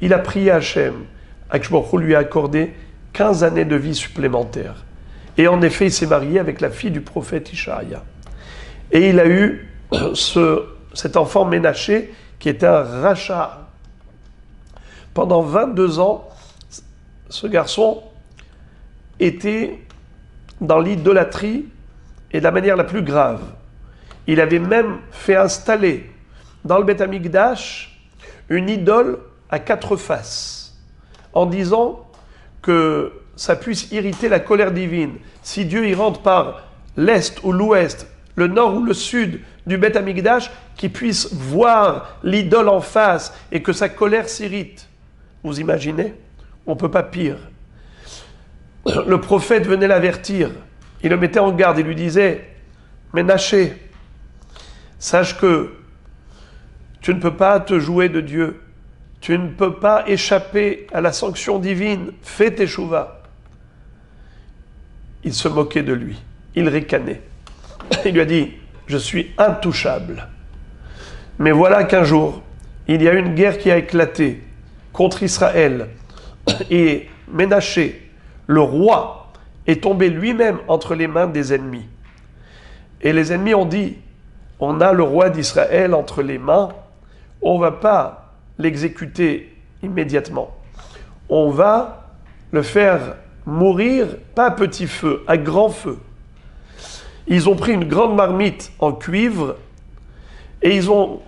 Speaker 1: Il a prié Hachem. Hachem lui a accordé 15 années de vie supplémentaires. Et en effet, il s'est marié avec la fille du prophète Ishaïa. Et il a eu cet enfant Ménaché qui était un rachat. Pendant 22 ans, ce garçon était dans l'idolâtrie et de la manière la plus grave. Il avait même fait installer dans le Beth Amikdash une idole à 4 faces, en disant que ça puisse irriter la colère divine. Si Dieu y rentre par l'est ou l'ouest, le nord ou le sud du Beth Amikdash, qu'il puisse voir l'idole en face et que sa colère s'irrite. Vous imaginez? On ne peut pas pire. Le prophète venait l'avertir. Il le mettait en garde. Il lui disait, Ménaché, sache que tu ne peux pas te jouer de Dieu. Tu ne peux pas échapper à la sanction divine. Fais teshuva. Il se moquait de lui. Il ricanait. Il lui a dit, je suis intouchable. Mais voilà qu'un jour, il y a une guerre qui a éclaté contre Israël. Et Ménaché, le roi, est tombé lui-même entre les mains des ennemis. Et les ennemis ont dit, on a le roi d'Israël entre les mains, on ne va pas l'exécuter immédiatement. On va le faire mourir, pas à petit feu, à grand feu. Ils ont pris une grande marmite en cuivre et ils ont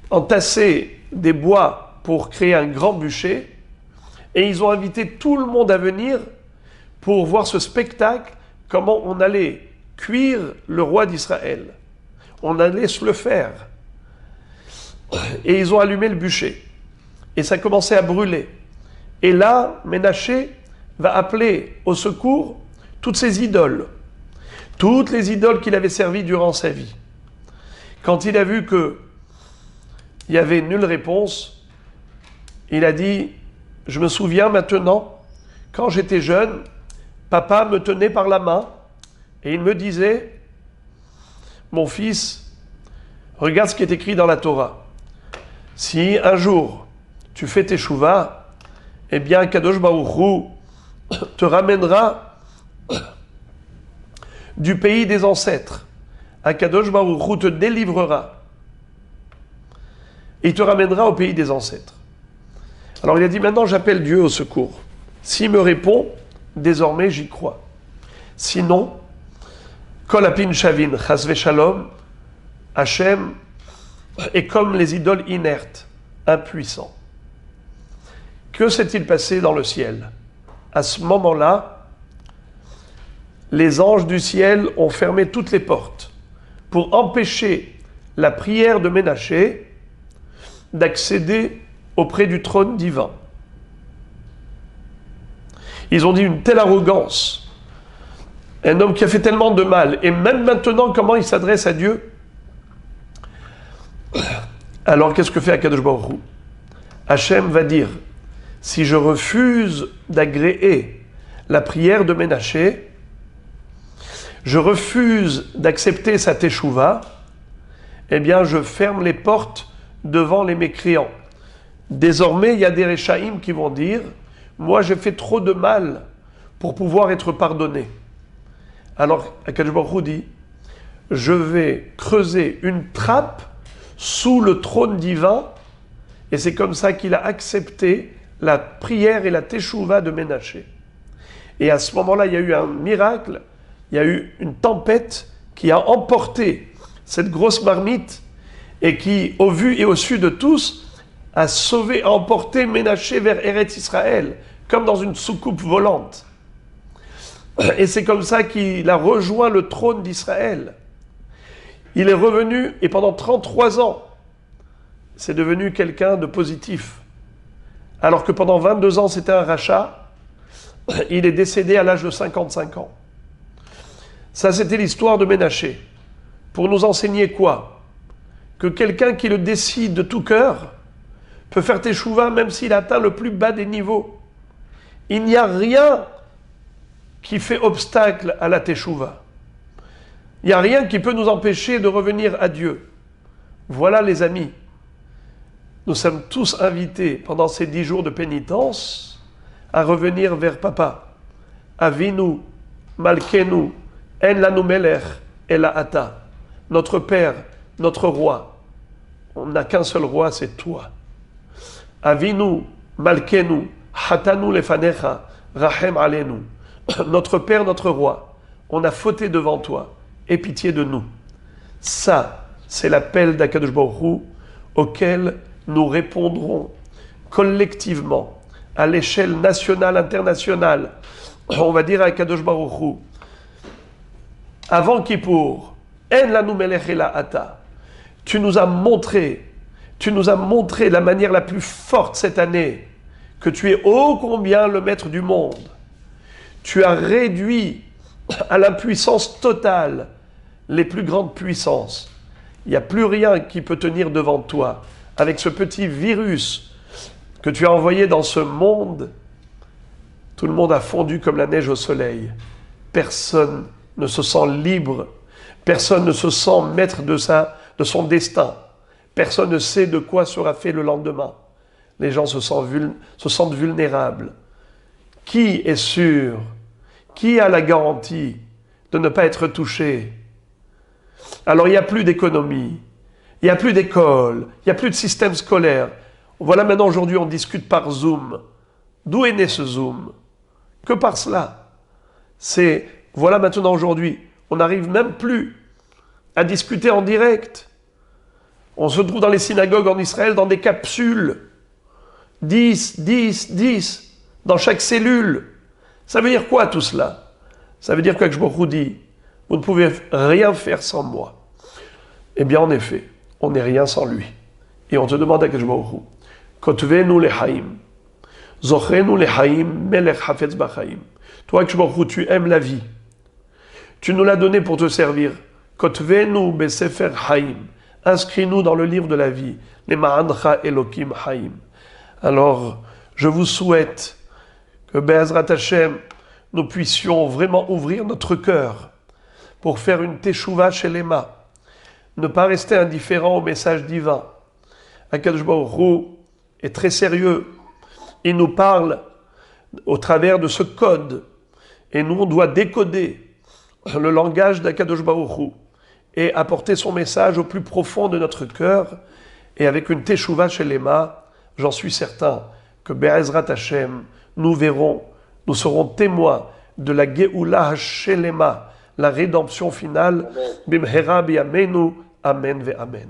Speaker 1: entassé des bois pour créer un grand bûcher et ils ont invité tout le monde à venir pour voir ce spectacle, comment on allait cuire le roi d'Israël. On allait se le faire. Et ils ont allumé le bûcher. Et ça commençait à brûler. Et là, Ménaché va appeler au secours toutes ces idoles. Toutes les idoles qu'il avait servies durant sa vie. Quand il a vu qu'il n'y avait nulle réponse, il a dit, je me souviens maintenant, quand j'étais jeune, papa me tenait par la main et il me disait, mon fils, regarde ce qui est écrit dans la Torah. Si un jour tu fais teshuva, eh bien Kadosh Baruch Hu te ramènera du pays des ancêtres. Kadosh Baruch Hu te délivrera et il te ramènera au pays des ancêtres. Alors il a dit, maintenant j'appelle Dieu au secours. S'il me répond, désormais j'y crois. Sinon, Kol Apin Shavin, Chas Veshalom, Hachem est comme les idoles inertes, impuissants. Que s'est-il passé dans le ciel? À ce moment-là, les anges du ciel ont fermé toutes les portes pour empêcher la prière de Ménaché d'accéder auprès du trône divin. Ils ont dit une telle arrogance, un homme qui a fait tellement de mal, et même maintenant, comment il s'adresse à Dieu? Alors, qu'est-ce que fait Akadosh Baruch Hu? Hachem va dire, si je refuse d'agréer la prière de Ménaché, je refuse d'accepter sa teshuva, eh bien, je ferme les portes devant les mécréants. Désormais, il y a des Réchaïm qui vont dire, moi, j'ai fait trop de mal pour pouvoir être pardonné. Alors, Akadosh Baruch Hu dit, je vais creuser une trappe sous le trône divin, et c'est comme ça qu'il a accepté la prière et la teshuva de Ménaché. Et à ce moment-là, il y a eu un miracle, il y a eu une tempête qui a emporté cette grosse marmite et qui, au vu et au su de tous, a sauvé, a emporté Ménaché vers Eretz Israël, comme dans une soucoupe volante. Et c'est comme ça qu'il a rejoint le trône d'Israël. Il est revenu et pendant 33 ans, c'est devenu quelqu'un de positif. Alors que pendant 22 ans, c'était un rachat, il est décédé à l'âge de 55 ans. Ça, c'était l'histoire de Ménaché. Pour nous enseigner quoi? Que quelqu'un qui le décide de tout cœur peut faire teshuva même s'il atteint le plus bas des niveaux. Il n'y a rien qui fait obstacle à la teshuva. Il n'y a rien qui peut nous empêcher de revenir à Dieu. Voilà les amis. Nous sommes tous invités pendant ces 10 jours de pénitence à revenir vers Papa. Avinu, Malkenu, En lanu melech, Ela ata. Notre Père, notre Roi. On n'a qu'un seul Roi, c'est toi. Avinu, Malkenu, Hatanu lefanecha, Rachem alenu. Notre Père, notre Roi, on a fauté devant toi. Aie pitié de nous. Ça, c'est l'appel d'Akadosh Baruch Hu auquel nous répondrons collectivement à l'échelle nationale, internationale. On va dire à Akadosh Baruch Hu, avant Kippour, En lanu melech ela ata. Tu nous as montré la manière la plus forte cette année que tu es ô combien le maître du monde. Tu as réduit à l'impuissance totale les plus grandes puissances. Il n'y a plus rien qui peut tenir devant toi. Avec ce petit virus que tu as envoyé dans ce monde, tout le monde a fondu comme la neige au soleil. Personne ne se sent libre. Personne ne se sent maître de son destin. Personne ne sait de quoi sera fait le lendemain. Les gens se sentent vulnérables. Qui est sûr? Qui a la garantie de ne pas être touché? Alors il n'y a plus d'économie, il n'y a plus d'école, il n'y a plus de système scolaire. Voilà maintenant aujourd'hui on discute par Zoom. D'où est né ce Zoom? Que par cela? Voilà maintenant aujourd'hui, on n'arrive même plus à discuter en direct. On se trouve dans les synagogues en Israël dans des capsules. 10, 10, 10, dans chaque cellule. Ça veut dire quoi tout cela? Ça veut dire que je vous dis, vous ne pouvez rien faire sans moi. Eh bien en effet, on n'est rien sans lui. Et on te demande à Kajbaohu, Kotvenu lechaim, Zochrenu lechaim, Melech hafetz bachaim. Toi Kajbaohu, tu aimes la vie. Tu nous l'as donné pour te servir. Kotvenu besefer haim. Inscris-nous dans le livre de la vie. Les ma'ancha elokim haim. Alors, je vous souhaite que Be'ezrat Hashem, nous puissions vraiment ouvrir notre cœur pour faire une teshuva shelema, ne pas rester indifférent au message divin. Akadosh Baruch Hu est très sérieux. Il nous parle au travers de ce code. Et nous, on doit décoder le langage d'Akadosh Baruch Hu et apporter son message au plus profond de notre cœur. Et avec une teshuva shelema, j'en suis certain que Be'ezrat Hashem, nous serons témoins de la Geoula Shelema, la rédemption finale. Bimhera bi'amenu, amen ve amen.